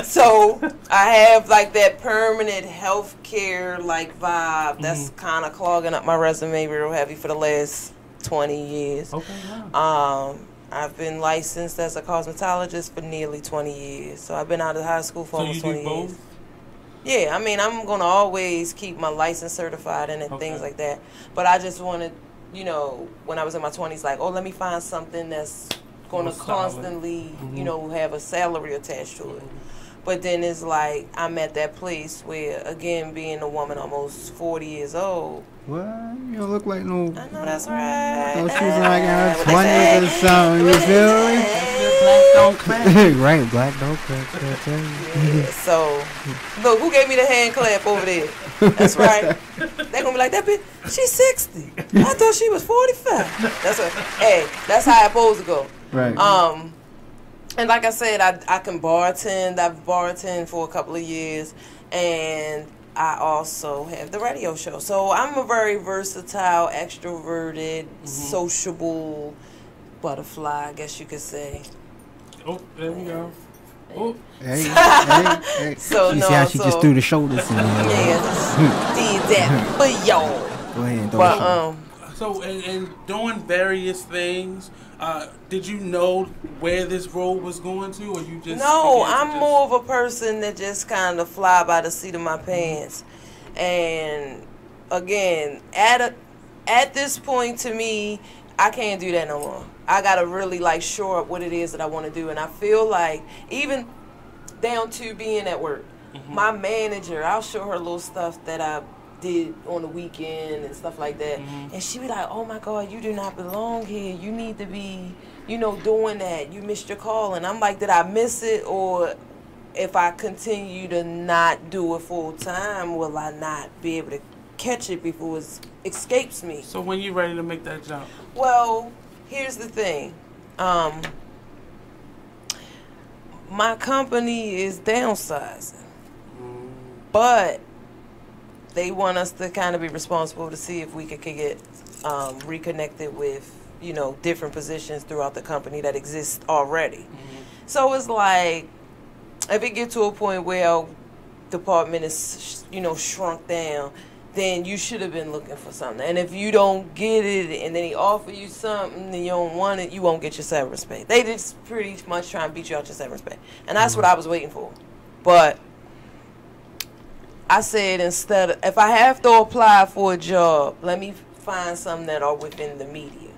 So I have that permanent healthcare vibe. That's kind of clogging up my resume real heavy for the last 20 years. Okay. Wow. I've been licensed as a cosmetologist for nearly 20 years. So I've been out of high school for almost 20 years. Both? Yeah, I mean, I'm going to always keep my license certified and things like that. But I just wanted, when I was in my 20s, let me find something that's going to constantly, have a salary attached to it. But then it's I'm at that place where, again, being a woman almost 40 years old. What? You don't look like no. I know that's right. No, she's in her 20s or something. You feel me? Black don't crack. Right, black don't crack. Yeah, so, look, who gave me the hand clap over there? That's right. They're going to be like, that bitch, she's 60. I thought she was 45. That's that's how it's supposed to go. Right. And like I said, I can bartend. I've bartended for a couple of years. And I also have the radio show. So I'm a very versatile, extroverted, sociable butterfly, I guess you could say. Oh, there we go. Oh. Hey. So you see how she just threw the shoulders in there. Yeah, did that for y'all. Go ahead and throw So, and doing various things, did you know where this role was going to, or you just... No, I'm more of a person that just kind of fly by the seat of my pants. And, again, at this point, to me, I can't do that no more. I gotta really like shore up what it is that I want to do, and I feel like even down to being at work, my manager, I'll show her little stuff that I did on the weekend and stuff like that, and she be like, "Oh my God, you do not belong here. You need to be, doing that. You missed your call." And I'm like, did I miss it, or if I continue to not do it full time, will I not be able to catch it before it escapes me? So when you ready to make that jump? Well, here's the thing. My company is downsizing, but they want us to kind of be responsible to see if we could get reconnected with, different positions throughout the company that exist already. So it's like, if it get to a point where our department is, shrunk down, then you should have been looking for something. And if you don't get it and then he offer you something and you don't want it, you won't get your severance pay. They just pretty much try and beat you out your severance pay. And that's what I was waiting for. But I said, if I have to apply for a job, let me find some that are within the media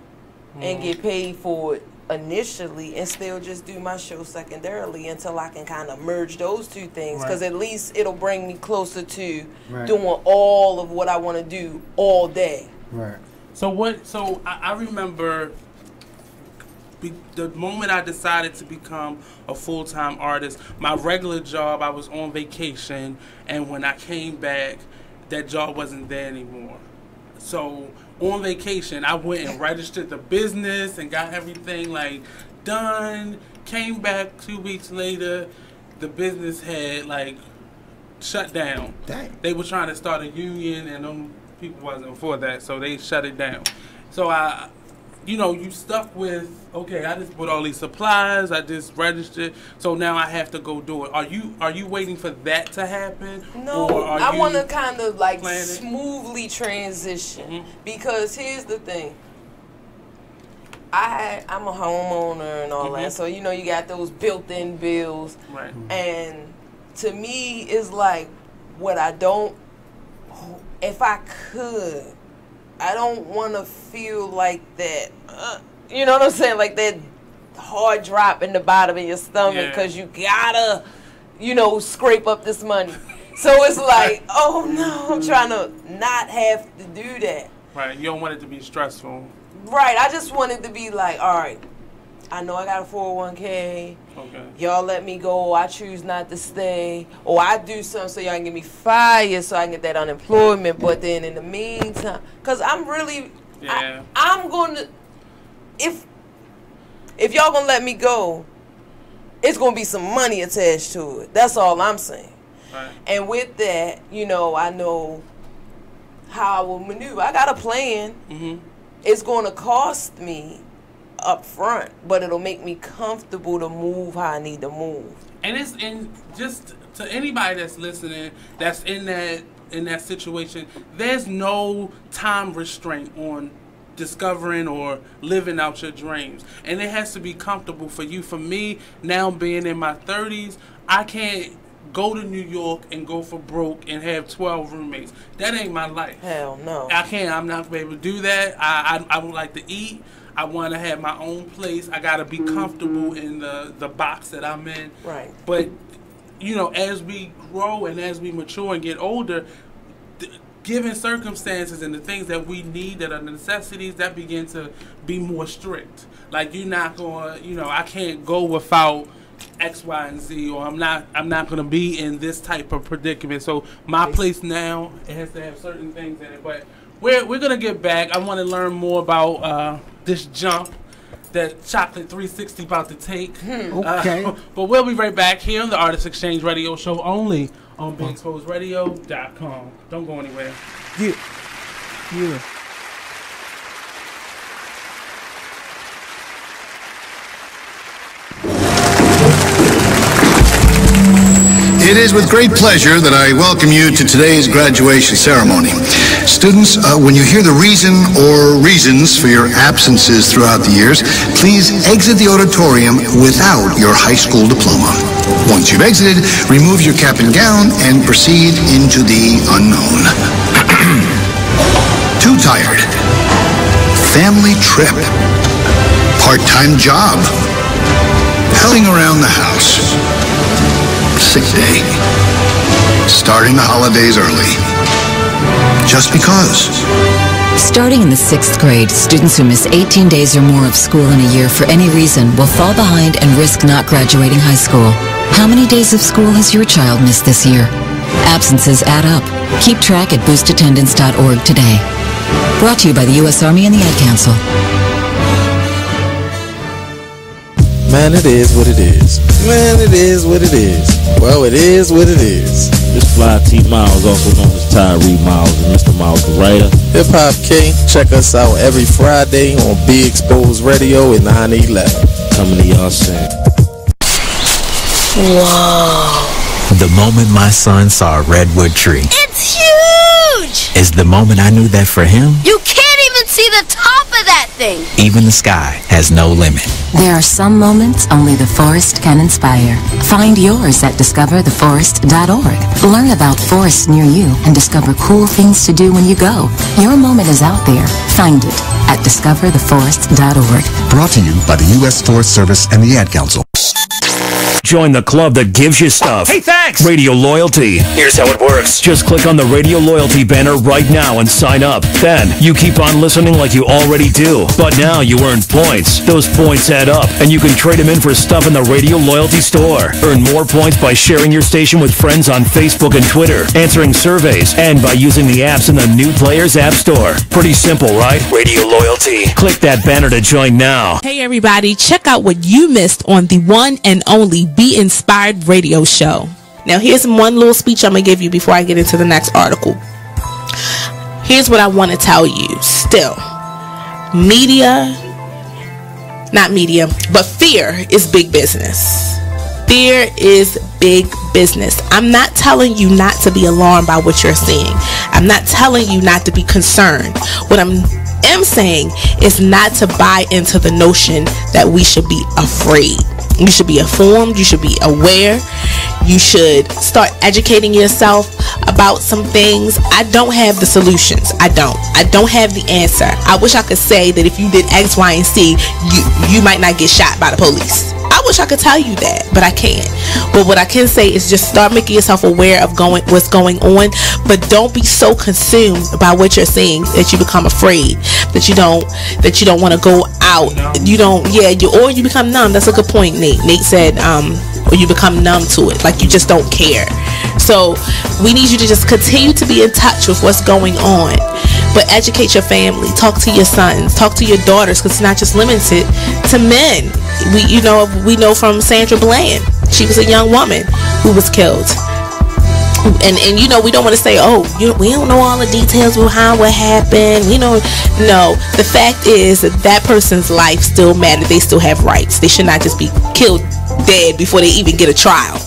and get paid for it initially and still just do my show secondarily until I can kind of merge those two things, because at least it'll bring me closer to doing all of what I want to do all day. So I remember the moment I decided to become a full-time artist. My regular job, I was on vacation, and when I came back, that job wasn't there anymore. So on vacation, I went and registered the business and got everything like done. Came back 2 weeks later, the business had like shut down. Dang. They were trying to start a union, and them people wasn't for that, so they shut it down. So you stuck with, okay, I just bought all these supplies, I just registered, so now I have to go do it. Are you waiting for that to happen? No, or I want to kind of like smoothly transition, because here's the thing. I'm a homeowner and all that, so you got those built-in bills, and to me it's like if I could, I don't want to feel like that, you know what I'm saying? Like that hard drop in the bottom of your stomach because you gotta, scrape up this money. So it's like, oh no, I'm trying to not have to do that. Right, you don't want it to be stressful. Right, I just want it to be like, all right, I know I got a 401k. Okay. Y'all let me go. I choose not to stay. Or I do something so y'all can get me fired so I can get that unemployment. But then in the meantime, because I'm really, I'm going to, if y'all going to let me go, it's going to be some money attached to it. That's all I'm saying. Right. And with that, I know how I will maneuver. I got a plan. It's going to cost me up front, but it'll make me comfortable to move how I need to move. And just to anybody that's listening, that's in that situation, there's no time restraint on discovering or living out your dreams, and it has to be comfortable for you. For me, now being in my 30s, I can't go to New York and go for broke and have 12 roommates. That ain't my life. Hell no. I can't. I'm not gonna be able to do that. I would like to eat. I want to have my own place. I got to be comfortable in the box that I'm in. Right. But, as we grow and as we mature and get older, given circumstances and the things that we need that are necessities, that begin to be more strict. Like, you're not going, I can't go without X, Y, and Z, or I'm not going to be in this type of predicament. So my place now, it has to have certain things in it. But we're going to get back. I want to learn more about this jump that Chocolate 360 about to take. Okay. But we'll be right back here on the Artist Exchange Radio Show, only on BigExposedRadio.com. Don't go anywhere. Yeah. It is with great pleasure that I welcome you to today's graduation ceremony. Students, when you hear the reason or reasons for your absences throughout the years, please exit the auditorium without your high school diploma. Once you've exited, remove your cap and gown and proceed into the unknown. 2 retired. Family trip. Part-time job. Helping around the house. Sick day. Starting the holidays early. Just because. Starting in the 6th grade, students who miss 18 days or more of school in a year for any reason will fall behind and risk not graduating high school. How many days of school has your child missed this year? Absences add up. Keep track at boostattendance.org today. Brought to you by the U.S. Army and the Ad Council. Man, it is what it is. Man, it is what it is. Well, it is what it is. This fly T Miles, also known as Tyree Miles, and Mr. Miles the writer. Hip Hop King, check us out every Friday on Be Exposed Radio at 9/11. Coming to y'all soon. Whoa. The moment my son saw a redwood tree. It's huge! Is the moment I knew that for him, You can't even see the top of that thing! even the sky has no limit. There are some moments only the forest can inspire. Find yours at discovertheforest.org. Learn about forests near you and discover cool things to do when you go. Your moment is out there. Find it at discovertheforest.org. Brought to you by the U.S. Forest Service and the Ad Council. Join the club that gives you stuff. Hey, thanks! Radio Loyalty. Here's how it works. Just click on the Radio Loyalty banner right now and sign up. Then, you keep on listening like you already do. But now you earn points. Those points add up, and you can trade them in for stuff in the Radio Loyalty store. Earn more points by sharing your station with friends on Facebook and Twitter, answering surveys, and by using the apps in the New Players App Store. Pretty simple, right? Radio Loyalty. Click that banner to join now. Hey everybody, check out what you missed on the one and only Be Inspired radio show. Now here's one little speech I'm going to give you before I get into the next article. Here's what I want to tell you. Still, but fear is big business. Fear is big business. I'm not telling you not to be alarmed by what you're seeing. I'm not telling you not to be concerned. What I'm saying is not to buy into the notion that we should be afraid. You should be informed. You should be aware. You should start educating yourself about some things. I don't have the solutions. I don't have the answer. I wish I could say that if you did X, Y, and Z, you might not get shot by the police. I wish I could tell you that, but I can't. But what I can say is just start making yourself aware of what's going on, but don't be so consumed by what you're seeing that you become afraid, that you don't want to go out. Or you become numb. That's a good point, Nate. Nate said, or you become numb to it, like you just don't care. So we need you to just continue to be in touch with what's going on, but educate your family, talk to your sons, talk to your daughters, because it's not just limited to men. We know from Sandra Bland, she was a young woman who was killed. And we don't want to say, we don't know all the details behind what happened. No, the fact is that person's life still matters. They still have rights. They should not just be killed dead before they even get a trial.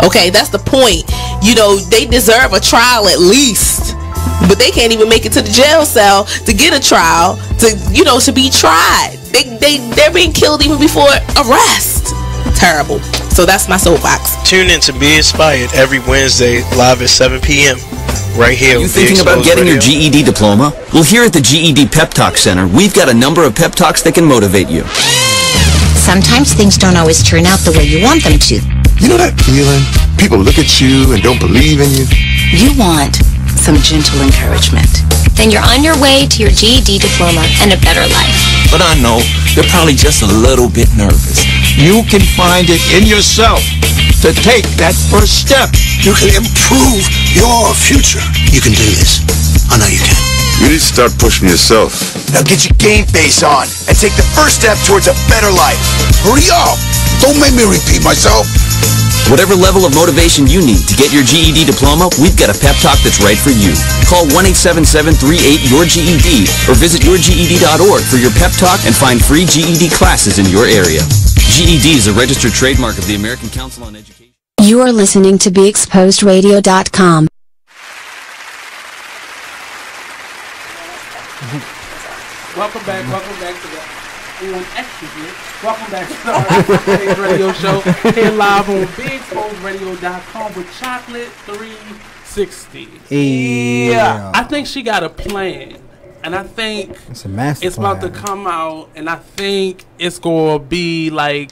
Okay, that's the point. They deserve a trial at least, but they can't even make it to the jail cell to get a trial, to be tried. They're being killed even before arrest. Terrible. So that's my soapbox. Tune in to Be Inspired every Wednesday live at 7 p.m. right here. Are you thinking about getting your GED diploma? Well, here at the GED Pep Talk Center, we've got a number of pep talks that can motivate you. Sometimes things don't always turn out the way you want them to. You know that feeling? People look at you and don't believe in you. You want some gentle encouragement. Then you're on your way to your GED diploma and a better life. But I know they're probably just a little bit nervous. You can find it in yourself to take that first step. You can improve your future. You can do this. I know you can. You need to start pushing yourself. Now get your game face on and take the first step towards a better life. Hurry up! Don't make me repeat myself. Whatever level of motivation you need to get your GED diploma, we've got a pep talk that's right for you. Call 1-877-38-YOUR-GED or visit yourged.org for your pep talk and find free GED classes in your area. GED is a registered trademark of the American Council on Education. You are listening to BeExposedRadio.com. Welcome back to the extra here. Welcome back to the Artist Radio Show here live on BeExposedRadio.com with Chocolate 360. Yeah. I think she got a plan And I think it's a master it's about to come out, and I think it's going to be like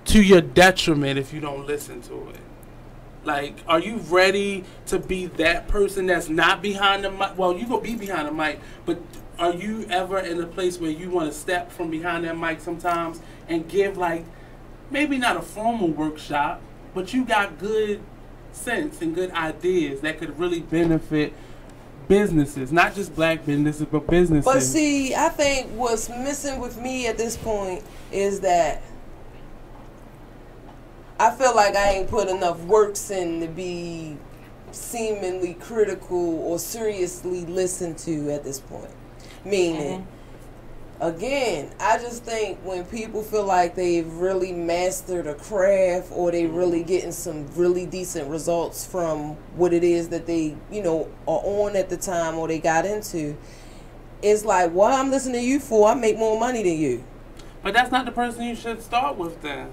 to your detriment if you don't listen to it. Like, are you ready to be that person that's not behind the mic? Well, you going to be behind the mic, but are you ever in a place where you want to step from behind that mic sometimes and give, like, maybe not a formal workshop, but you got good sense and good ideas that could really benefit businesses, not just black businesses, but businesses. But see, I think what's missing with me at this point is that I feel like I ain't put enough works in to be seemingly critical or seriously listened to at this point. Meaning, again, I just think when people feel like they've really mastered a craft or they really getting some really decent results from what it is that they, you know, are on at the time or they got into, it's like, what I'm listening to you for? I make more money than you. But that's not the person you should start with then.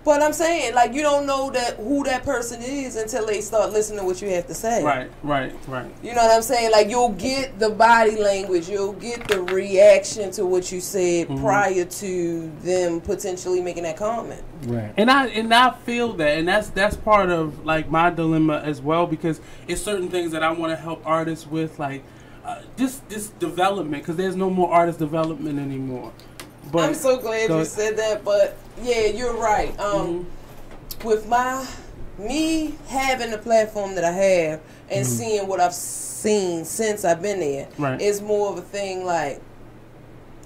But I'm saying, like, you don't know that who that person is until they start listening to what you have to say. Right. You know what I'm saying? Like, you'll get the body language, you'll get the reaction to what you said prior to them potentially making that comment. Right. And I feel that, and that's part of like my dilemma as well, because it's certain things that I want to help artists with, like this development, because there's no more artist development anymore. But I'm so glad you said that, but yeah, you're right. With me having the platform that I have and seeing what I've seen since I've been there, it's more of a thing like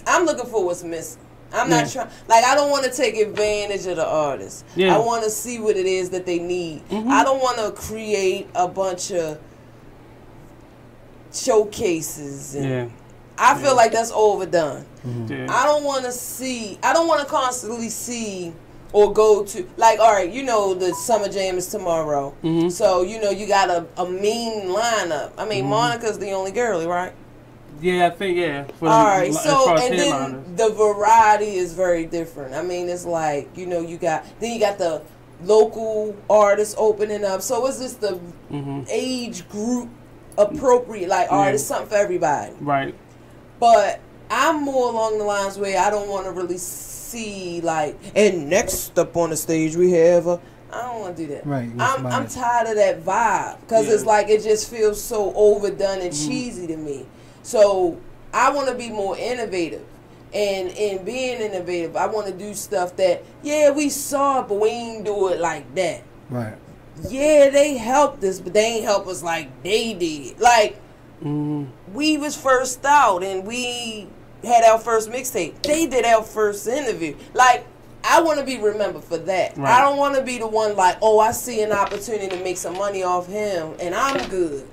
I'm looking for what's missing. I'm not trying, like, I don't want to take advantage of the artist. I want to see what it is that they need. I don't want to create a bunch of showcases and I feel like that's overdone. I don't want to constantly see or go to, like, all right, you know, the Summer Jam is tomorrow. So, you know, you got a mean lineup. I mean, Monica's the only girlie, right? Yeah, I think, All right, so, and then the variety is very different. I mean, it's like, you know, you got the local artists opening up. So it's just the age group appropriate, like, all right, it's something for everybody. Right. But I'm more along the lines where I don't want to really see, like, and next up on the stage we have I don't want to do that. Right. I'm tired of that vibe because it's like it just feels so overdone and cheesy to me. So I want to be more innovative. And in being innovative, I want to do stuff that, we saw it, but we ain't do it like that. Right. Yeah, they helped us, but they ain't help us like they did. Like, we was first out and we had our first mixtape. They did our first interview. Like, I want to be remembered for that. Right. I don't want to be the one like, oh, I see an opportunity to make some money off him and I'm good.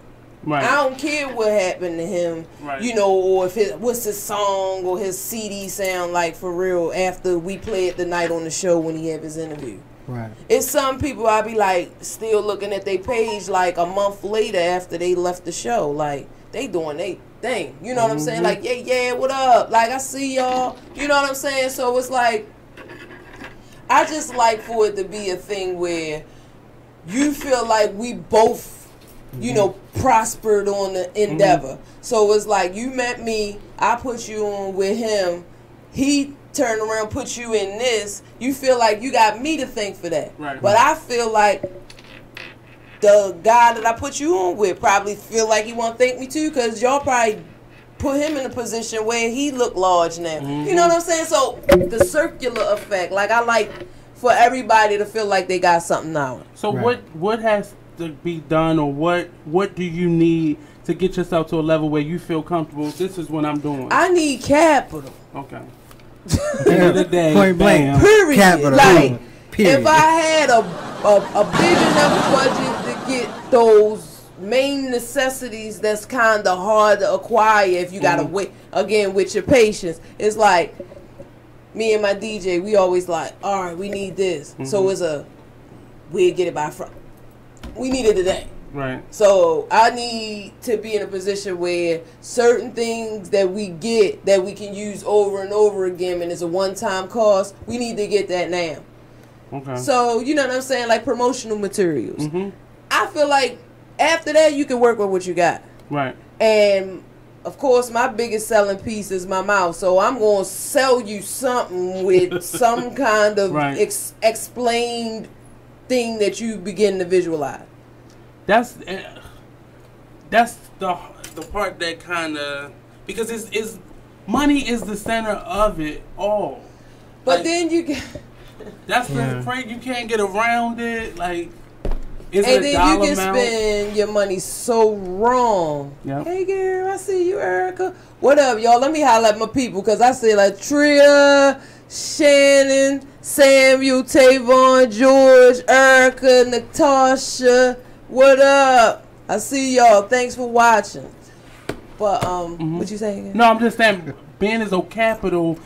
Right. I don't care what happened to him, you know, or if what's his song or his CD sound like for real after we played the night on the show when he had his interview. Right. It's some people I be like still looking at their page like a month later after they left the show. Like, they doing their thing. You know what I'm saying? Like, yeah, what up? Like, I see y'all. You know what I'm saying? So it's like, I just like for it to be a thing where you feel like we both, you know, prospered on the endeavor. So it's like, you met me, I put you on with him, he turned around, put you in this, you feel like you got me to thank for that. Right. But I feel like the guy that I put you on with probably feel like he want to thank me too, because y'all probably put him in a position where he look large now. You know what I'm saying? So the circular effect, like, I like for everybody to feel like they got something now. So what has to be done, or what do you need to get yourself to a level where you feel comfortable? This is what I'm doing. I need capital. Okay. End of the day, point blank. Period. Capital. Like, period. If I had a big enough budget to get those main necessities that's kind of hard to acquire if you gotta wait again with your patience. It's like me and my DJ, we always like, all right, we need this. So we'll get it by Friday. We need it today. Right. So I need to be in a position where certain things that we get that we can use over and over again and it's a one-time cost, we need to get that now. Okay. So, you know what I'm saying? Like promotional materials. I feel like after that, you can work with what you got. Right. And of course, my biggest selling piece is my mouth. So I'm going to sell you something with some kind of explained thing that you begin to visualize. That's the part that kind of, because it's money is the center of it all. But then you get that's the phrase, you can't get around it. Like, is and it a then dollar you can amount? spend your money so wrong. Yep. Hey girl, I see you, Erica. What up, y'all? Let me holler at my people, because I see like Tria, Shannon, Samuel, Tavon, George, Erica, Natasha. What up? I see y'all. Thanks for watching. But what you saying? No, I'm just saying, business capital,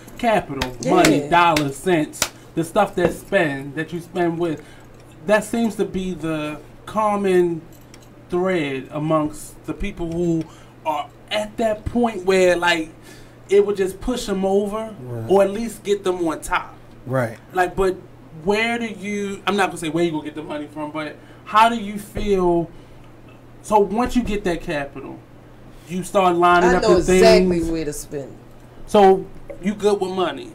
money, dollars, cents, the stuff that you spend with. That seems to be the common thread amongst the people who are at that point where, like, it would just push them over, or at least get them on top. Right. Like, but where do you? I'm not gonna say where you gonna get the money from, but how do you feel? So once you get that capital, you start lining up the things. I know exactly where to spend. So you good with money?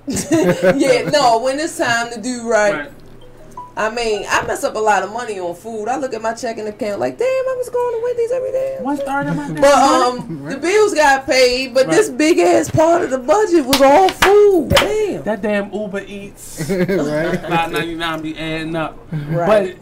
Yeah, no, when it's time to do right. I mean, I mess up a lot of money on food. I look at my checking account like, damn, I was going to Wendy's every day. 1/3 of my day. But the bills got paid, but this big ass part of the budget was all food. Damn. That damn Uber Eats, right? $5.99 be adding up. Right. But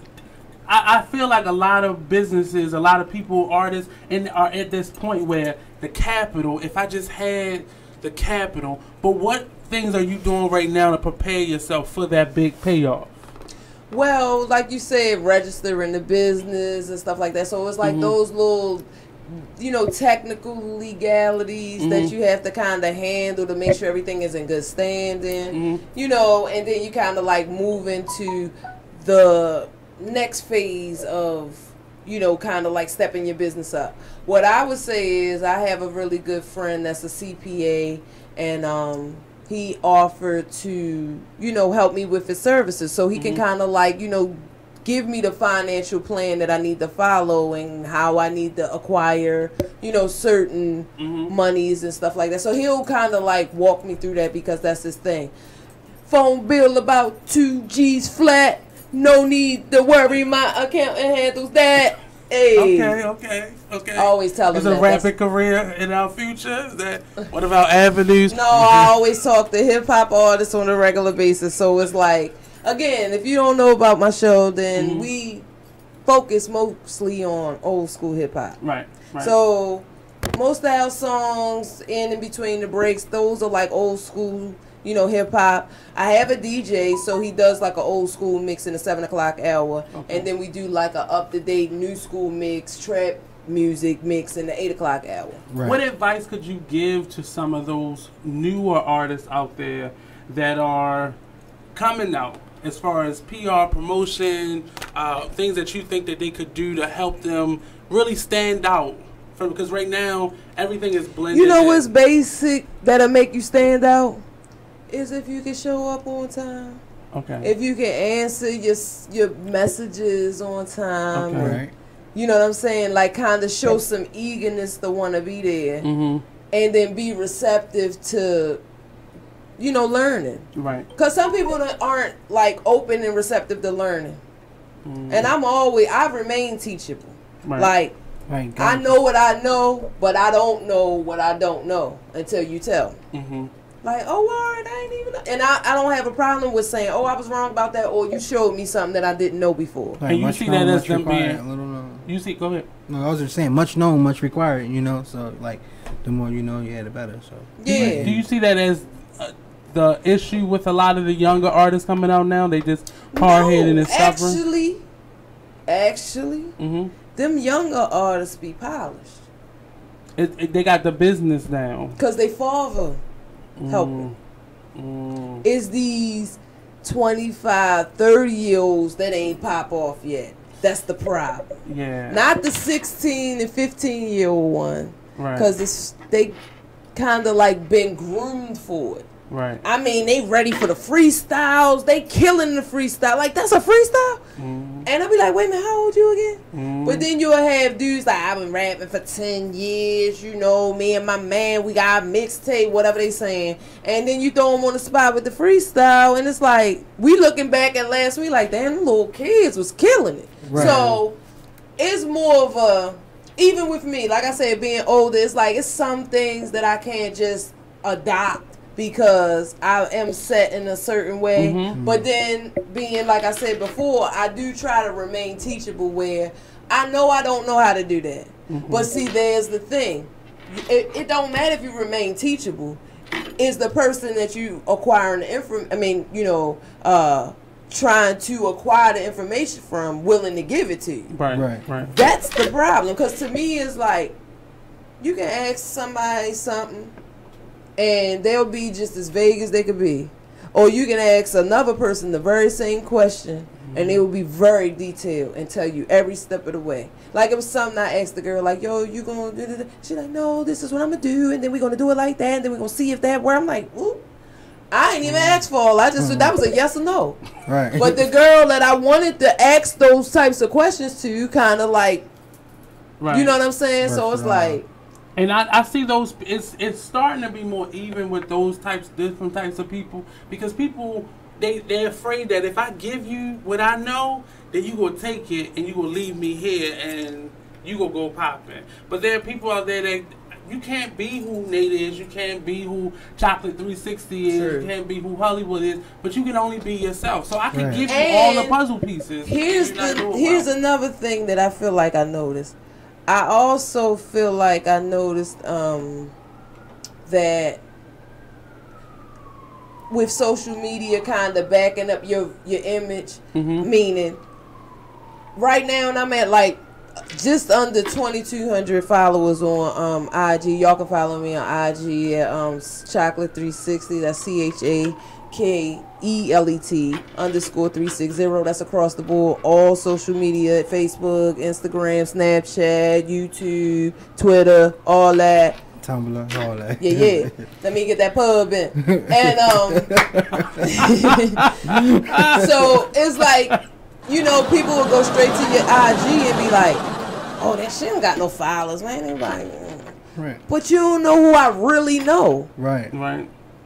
I feel like a lot of businesses, a lot of people, artists, and are at this point where the capital. If I just had the capital, but what things are you doing right now to prepare yourself for that big payoff? Well, like you said, registering the business and stuff like that. So it's like those little, technical legalities that you have to kind of handle to make sure everything is in good standing. And then you kind of like move into the next phase of, kind of like stepping your business up. What I would say is I have a really good friend that's a CPA, and he offered to, help me with his services, so he can kind of like, give me the financial plan that I need to follow and how I need to acquire, certain monies and stuff like that. So he'll kind of like walk me through that, because that's his thing. Phone bill about 2 G's flat. No need to worry, my accountant handles that. Hey. Okay. I always tell them that. Is a rapid career in our future? Is that what about avenues? No, I always talk to hip hop artists on a regular basis. So it's like, again, if you don't know about my show, then we focus mostly on old school hip hop. Right. So most of our songs in between the breaks, those are like old school, hip hop. I have a DJ, so he does like an old school mix in the 7 o'clock hour, and then we do like a up to date new school mix, trap music mix in the 8 o'clock hour. Right. What advice could you give to some of those newer artists out there that are coming out, as far as PR, promotion, things that you think that they could do to help them really stand out? Because right now everything is blended. You know what's basic that'll make you stand out? Is if you can show up on time. Okay. If you can answer your messages on time. Okay. Right. You know what I'm saying? Like, kind of show some eagerness to want to be there. And then be receptive to, learning. Right. Because some people aren't, like, open and receptive to learning. And I remain teachable. Right. Like, I know what I know, but I don't know what I don't know until you tell me. Like, oh, all right, I ain't even know. And I don't have a problem with saying, oh, I was wrong about that, or you showed me something that I didn't know before. Like, and you see that as them being... Little known. You see, go ahead. No, I was just saying, much known, much required, So, like, the more you know, the better. So. Yeah. Do you see that as the issue with a lot of the younger artists coming out now? They just hard-headed and stubborn? Actually, them younger artists be polished. They got the business down. Because they father helping. It's these 25, 30-year-olds that ain't pop off yet. That's the problem. Yeah. Not the 16 and 15-year-old one. Right. Because they kind of like been groomed for it. Right. I mean, they ready for the freestyles. They killing the freestyle. Like, that's a freestyle? And I'll be like, wait a minute, how old you again? But then you'll have dudes like, I've been rapping for 10 years, you know, me and my man, we got a mixtape, whatever they saying. And then you throw them on the spot with the freestyle, and it's like, we looking back at last week like, damn, them little kids was killing it. Right. So it's more of a, even with me, like I said, being older, it's like, it's some things that I can't just adopt because I am set in a certain way. But then being, like I said before, I do try to remain teachable where I know I don't know how to do that. But see, there's the thing. It don't matter if you remain teachable. Is the person that you acquiring the trying to acquire the information from willing to give it to you? Right. That's the problem. Because to me, it's like, you can ask somebody something and they'll be just as vague as they could be. Or you can ask another person the very same question and they will be very detailed and tell you every step of the way. Like, it was something I asked the girl, like, yo, you gonna do this? She's like, no, this is what I'm gonna do, and then we're gonna do it like that, and then we're gonna see if that works. I'm like, ooh, I ain't even asked for all. I just that was a yes or no. Right. But the girl that I wanted to ask those types of questions to, kind of like, you know what I'm saying? So it's like, and I see those. It's starting to be more even with those different types of people, because people they're afraid that if I give you what I know, then you gonna take it and you gonna leave me here and you gonna go popping. But there are people out there that you can't be who Nate is, you can't be who Chocolate 360 is, you can't be who Hullywood is, but you can only be yourself. So I can give you all the puzzle pieces. Here's another thing that I feel like I noticed. I also feel like I noticed that with social media kind of backing up your image, meaning right now, and I'm at like just under 2,200 followers on IG. Y'all can follow me on IG at Chocolate 360. That's CHAKELET_360. That's across the board. All social media: Facebook, Instagram, Snapchat, YouTube, Twitter, all that. Tumblr, all that. Yeah. Let me get that pub in. And so it's like, you know, people will go straight to your IG and be like, oh, that shit don't got no followers, man. They like, right. But you don't know who I really know. Right.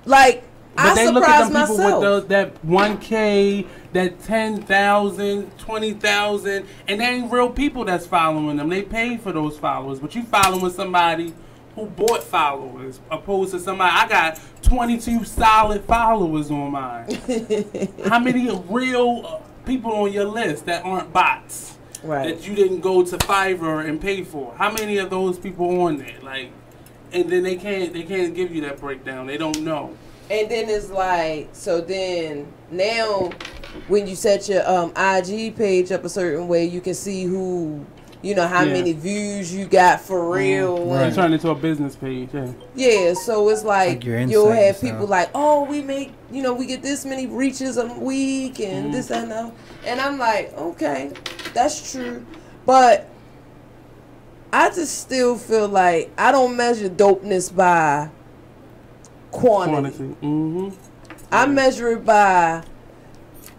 Like, but I they surprised look at them myself. people with that 1K, that 10,000, 20,000, and they ain't real people that's following them. They pay for those followers, but you following somebody who bought followers, opposed to somebody. I got 22 solid followers on mine. How many real people on your list that aren't bots? Right. That you didn't go to Fiverr and pay for? How many of those people on there? Like, and then they can't give you that breakdown. They don't know. And then it's like, so then now when you set your IG page up a certain way, you can see who, you know, how many views you got for real. Right. Turn into a business page. Yeah, so it's like you'll have people like, oh, we make, you know, we get this many reaches a week and this and that. And I'm like, okay, that's true. But I just still feel like I don't measure dopeness by quantity. I measure it by,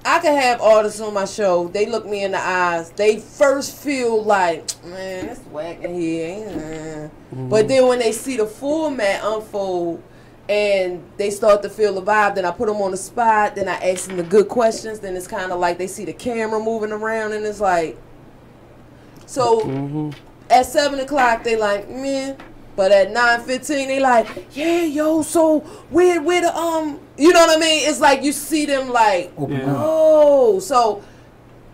I can have artists on my show, they look me in the eyes, they first feel like, man, that's whack in here. But then when they see the format unfold and they start to feel the vibe, then I put them on the spot, then I ask them the good questions, then it's kind of like they see the camera moving around and it's like, so at 7 o'clock they like, man. But at 9:15, they like, yeah, yo, so where the you know what I mean? It's like you see them like, oh, so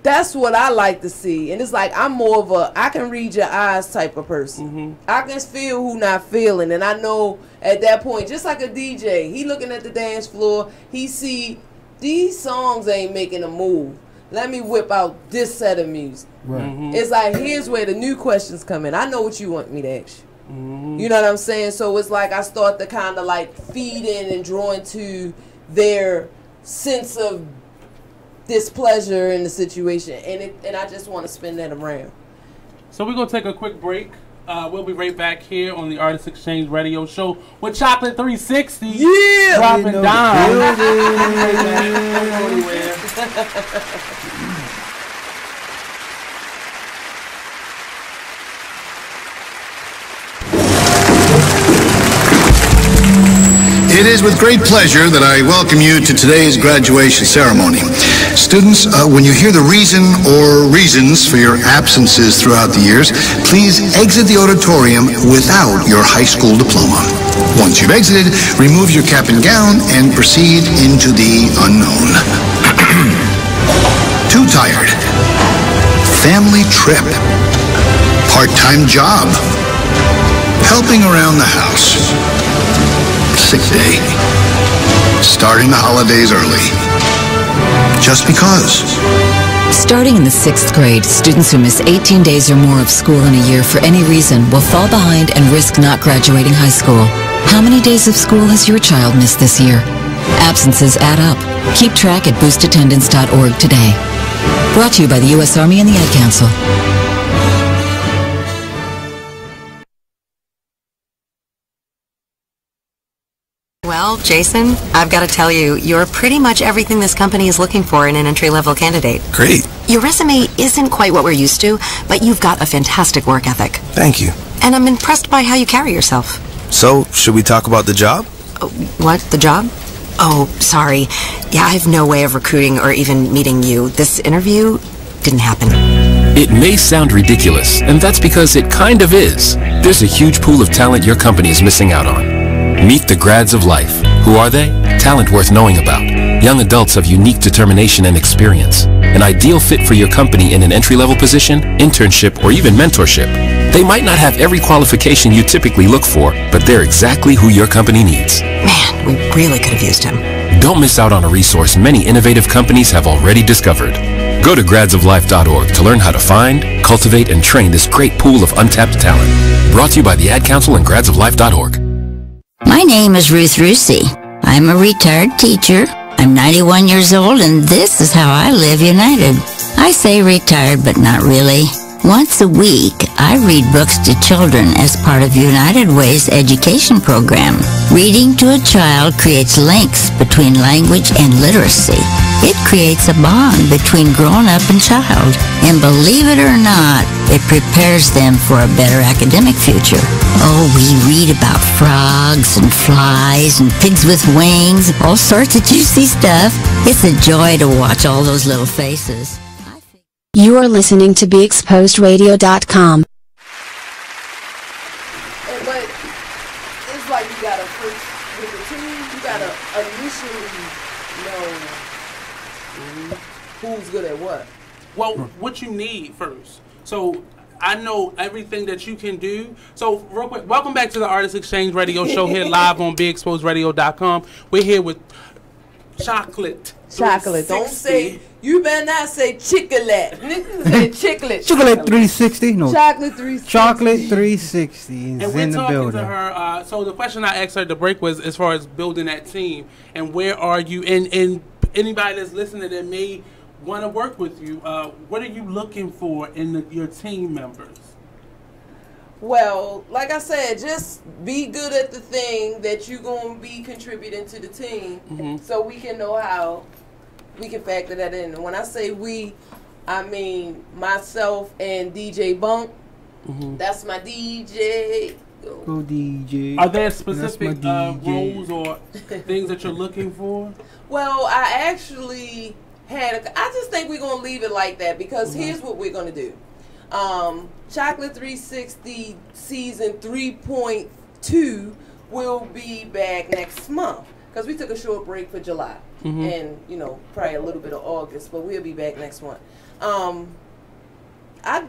that's what I like to see. And it's like I'm more of a I can read your eyes type of person. I can feel who not feeling, and I know at that point, just like a DJ, he looking at the dance floor, he see these songs ain't making a move. Let me whip out this set of music. It's like here's where the new questions come in. I know what you want me to ask you. You know what I'm saying? So it's like I start to kind of like feed in and draw into their sense of displeasure in the situation, and I just want to spin that around. So we're gonna take a quick break. We'll be right back here on the Artist Exchange Radio Show with Chocolate 360. Yeah, dropping down. It is with great pleasure that I welcome you to today's graduation ceremony. Students, when you hear the reason or reasons for your absences throughout the years, please exit the auditorium without your high school diploma. Once you've exited, remove your cap and gown and proceed into the unknown. Too tired. Family trip. Part-time job. Helping around the house. Sick day. Starting the holidays early. Just because. Starting in the 6th grade, students who miss 18 days or more of school in a year for any reason will fall behind and risk not graduating high school. How many days of school has your child missed this year? Absences add up. Keep track at boostattendance.org today. Brought to you by the U.S. Army and the Ad Council. Well, Jason, I've got to tell you, you're pretty much everything this company is looking for in an entry-level candidate. Great. Your resume isn't quite what we're used to, but you've got a fantastic work ethic. Thank you. And I'm impressed by how you carry yourself. So, should we talk about the job? What? The job? Oh, sorry. Yeah, I have no way of recruiting or even meeting you. This interview didn't happen. It may sound ridiculous, and that's because it kind of is. There's a huge pool of talent your company is missing out on. Meet the grads of life. Who are they? Talent worth knowing about. Young adults of unique determination and experience. An ideal fit for your company in an entry-level position, internship, or even mentorship. They might not have every qualification you typically look for, but they're exactly who your company needs. Man, we really could have used him. Don't miss out on a resource many innovative companies have already discovered. Go to gradsoflife.org to learn how to find, cultivate, and train this great pool of untapped talent. Brought to you by the Ad Council and gradsoflife.org. My name is Ruth Rusey. I'm a retired teacher. I'm 91 years old, and this is how I live United. I say retired, but not really. Once a week, I read books to children as part of United Way's education program. Reading to a child creates links between language and literacy. It creates a bond between grown-up and child. And believe it or not, it prepares them for a better academic future. Oh, we read about frogs and flies and pigs with wings, all sorts of juicy stuff. It's a joy to watch all those little faces. You are listening to BeExposedRadio.com. But it's like you gotta first, with the team, you gotta initially know who's good at what. Well, what you need first. So I know everything that you can do. So real quick, welcome back to the Artist Exchange Radio Show here live on BeExposedRadio.com. We're here with Chocolate. Chocolate. Don't say, you better not say Chicklet. Say Chicklet. Chocolate 360. No. Chocolate 360. Chocolate 360 is And we're in the talking building. to her. So the question I asked her at the break was as far as building that team and where are you, and anybody that's listening that may want to work with you, what are you looking for in your team members? Well, like I said, just be good at the thing that you're going to be contributing to the team so we can know how we can factor that in. And when I say we, I mean myself and DJ Bunk. That's my DJ. Go DJ. Are there specific roles or things that you're looking for? Well, I actually I just think we're going to leave it like that because here's what we're going to do. Chocolate 360 season 3.2 will be back next month because we took a short break for July and probably a little bit of August, but we'll be back next month. I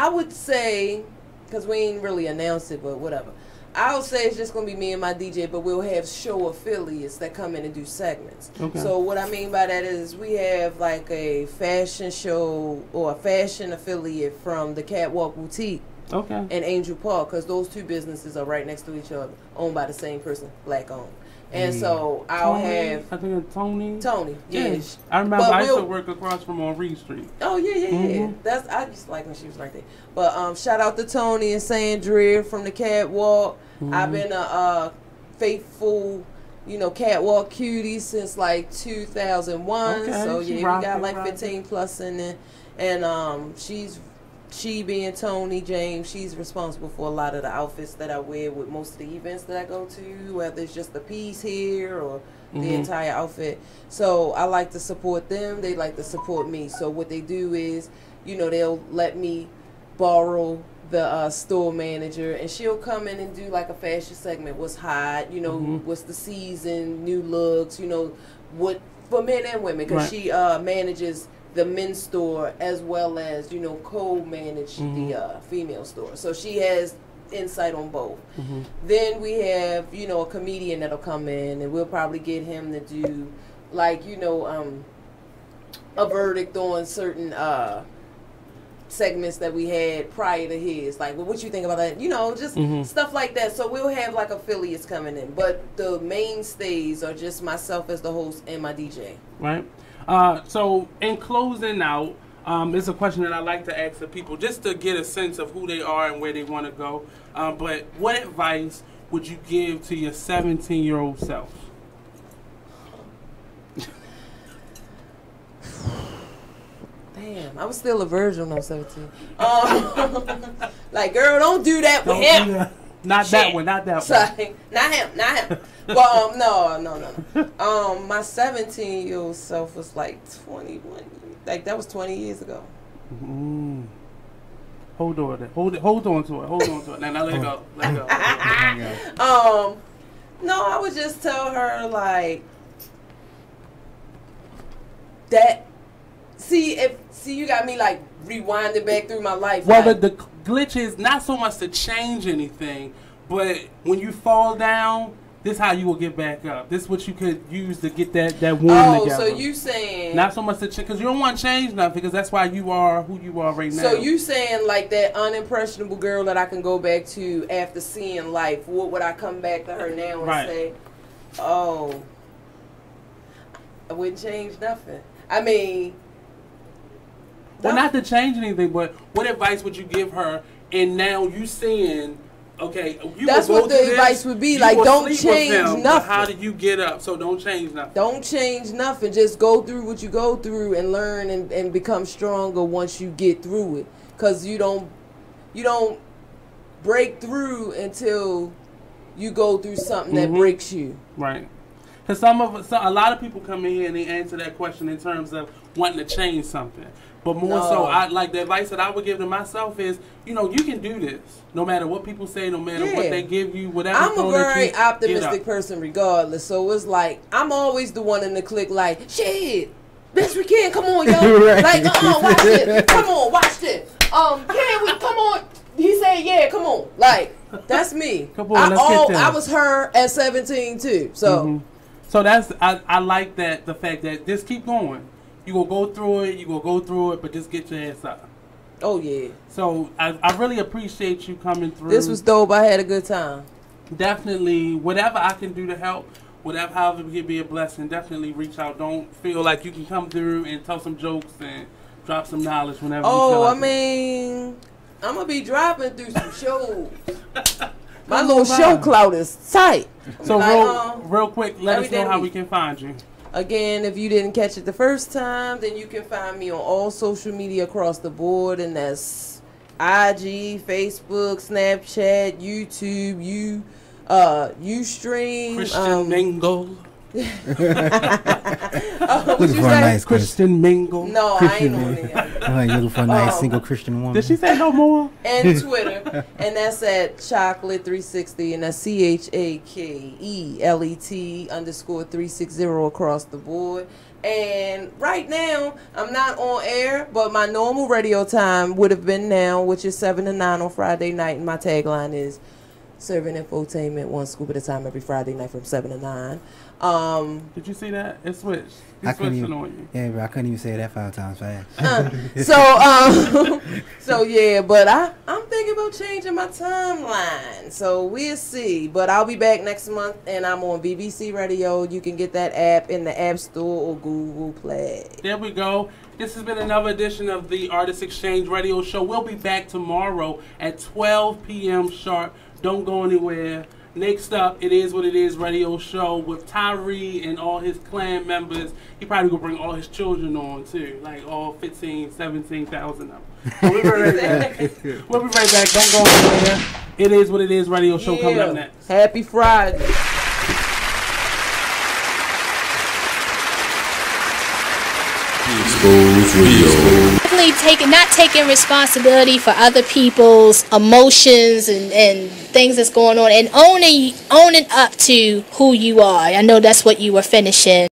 would say, because we ain't really announced it, but whatever, I would say it's just going to be me and my DJ, but we'll have show affiliates that come in and do segments. Okay. So what I mean by that is we have like a fashion show or a fashion affiliate from the Catwalk Boutique and Angel Park, because those two businesses are right next to each other, owned by the same person, black owned. And so I'll have... I think it's Tony. Tony, yeah. I remember I used to work across from on Reed Street. Oh, yeah. I just like when she was right there. But shout out to Tony and Sandria from the Catwalk. I've been a faithful, Catwalk cutie since like 2001. Okay, so yeah, we got like 15 plus in there. And she's she being Tony James, she's responsible for a lot of the outfits that I wear with most of the events that I go to, whether it's just a piece here or the entire outfit. So I like to support them. They like to support me. So what they do is, you know, they'll let me borrow the store manager, and she'll come in and do like a fashion segment. What's hot, you know, what's the season, new looks, you know, what for men and women, because she manages the men's store as well as, you know, co-manage the female store. So she has insight on both. Then we have, you know, a comedian that'll come in, and we'll probably get him to do like, you know, a verdict on certain segments that we had prior to his, like, well, what you think about that, you know, just stuff like that. So we'll have like affiliates coming in, but the mainstays are just myself as the host and my DJ. Right. So in closing out, it's a question that I like to ask the people just to get a sense of who they are and where they want to go. But what advice would you give to your 17-year-old self? Damn, I was still a virgin when I was 17. Like, girl, don't do that with him. Not that one, not that one. Not him. Well, no. My 17-year-old self was like 21. Like, that was 20 years ago. Hold on to it. Now let it go. No, I would just tell her like that. See, you got me like rewinding back through my life. Well, like, the glitch is not so much to change anything, but when you fall down, this is how you will get back up. This is what you could use to get that wound together. So you saying not so much to change, because you don't want to change nothing, because that's why you are who you are right now. So you saying like that unimpressionable girl that I can go back to after seeing life? What would I come back to her now and say? Oh, I wouldn't change nothing. I mean. Well, not to change anything, but what advice would you give her? And now you seeing, okay, that's what the advice would be. Like, don't change nothing. How did you get up? So don't change nothing. Don't change nothing. Just go through what you go through and learn and become stronger once you get through it. Because you don't break through until you go through something that breaks you. Right. Because a lot of people come in here and they answer that question in terms of wanting to change something. But more so, I like the advice that I would give to myself is, you know, you can do this. No matter what people say, no matter what they give you, whatever. I'm a very optimistic person regardless. So it's like, I'm always the one in the clique like, shit, best we can, come on, yo. Like, watch it. Come on, watch this. Can we, come on. He said, yeah, come on. Like, that's me. Come on, let's get there. I was her at 17 too. So. So that's, I like that, the fact that just keep going. You gonna go through it, but just get your ass up. Oh, yeah. So I really appreciate you coming through. This was dope. I had a good time. Definitely, whatever I can do to help, however it can be a blessing, definitely reach out. Don't feel like you can come through and tell some jokes and drop some knowledge whenever you feel like I mean, I'm going to be dropping through some shows. My little show clout is tight. So real quick, let us know how we can find you. Again, if you didn't catch it the first time, then you can find me on all social media across the board, and that's IG, Facebook, Snapchat, YouTube, Ustream, Christian Mingle. Looking for a nice Christian Mingle. No, Christian I ain't on there. I'm like looking for a nice single Christian woman. Did she say no more? And Twitter, and that's at Chakelet360, and that's CHAKELET_360 across the board. And right now, I'm not on air, but my normal radio time would have been now, which is 7 to 9 on Friday night, and my tagline is serving infotainment one scoop at a time every Friday night from 7 to 9. Did you see that? It switched. I couldn't even say that 5 times fast. So yeah, but I'm thinking about changing my timeline. So we'll see. But I'll be back next month, and I'm on BBC Radio. You can get that app in the App Store or Google Play. There we go. This has been another edition of the Artist Exchange Radio Show. We'll be back tomorrow at 12 p.m. sharp. Don't go anywhere. Next up, It Is What It Is radio show with Tyree and all his clan members. He probably gonna bring all his children on too, like all 15, 17,000 of them. So we'll be right back. We'll be right back. Don't go anywhere. It Is What It Is radio show coming up next. Happy Friday. Definitely not taking responsibility for other people's emotions and things that's going on, and owning up to who you are. I know that's what you were finishing.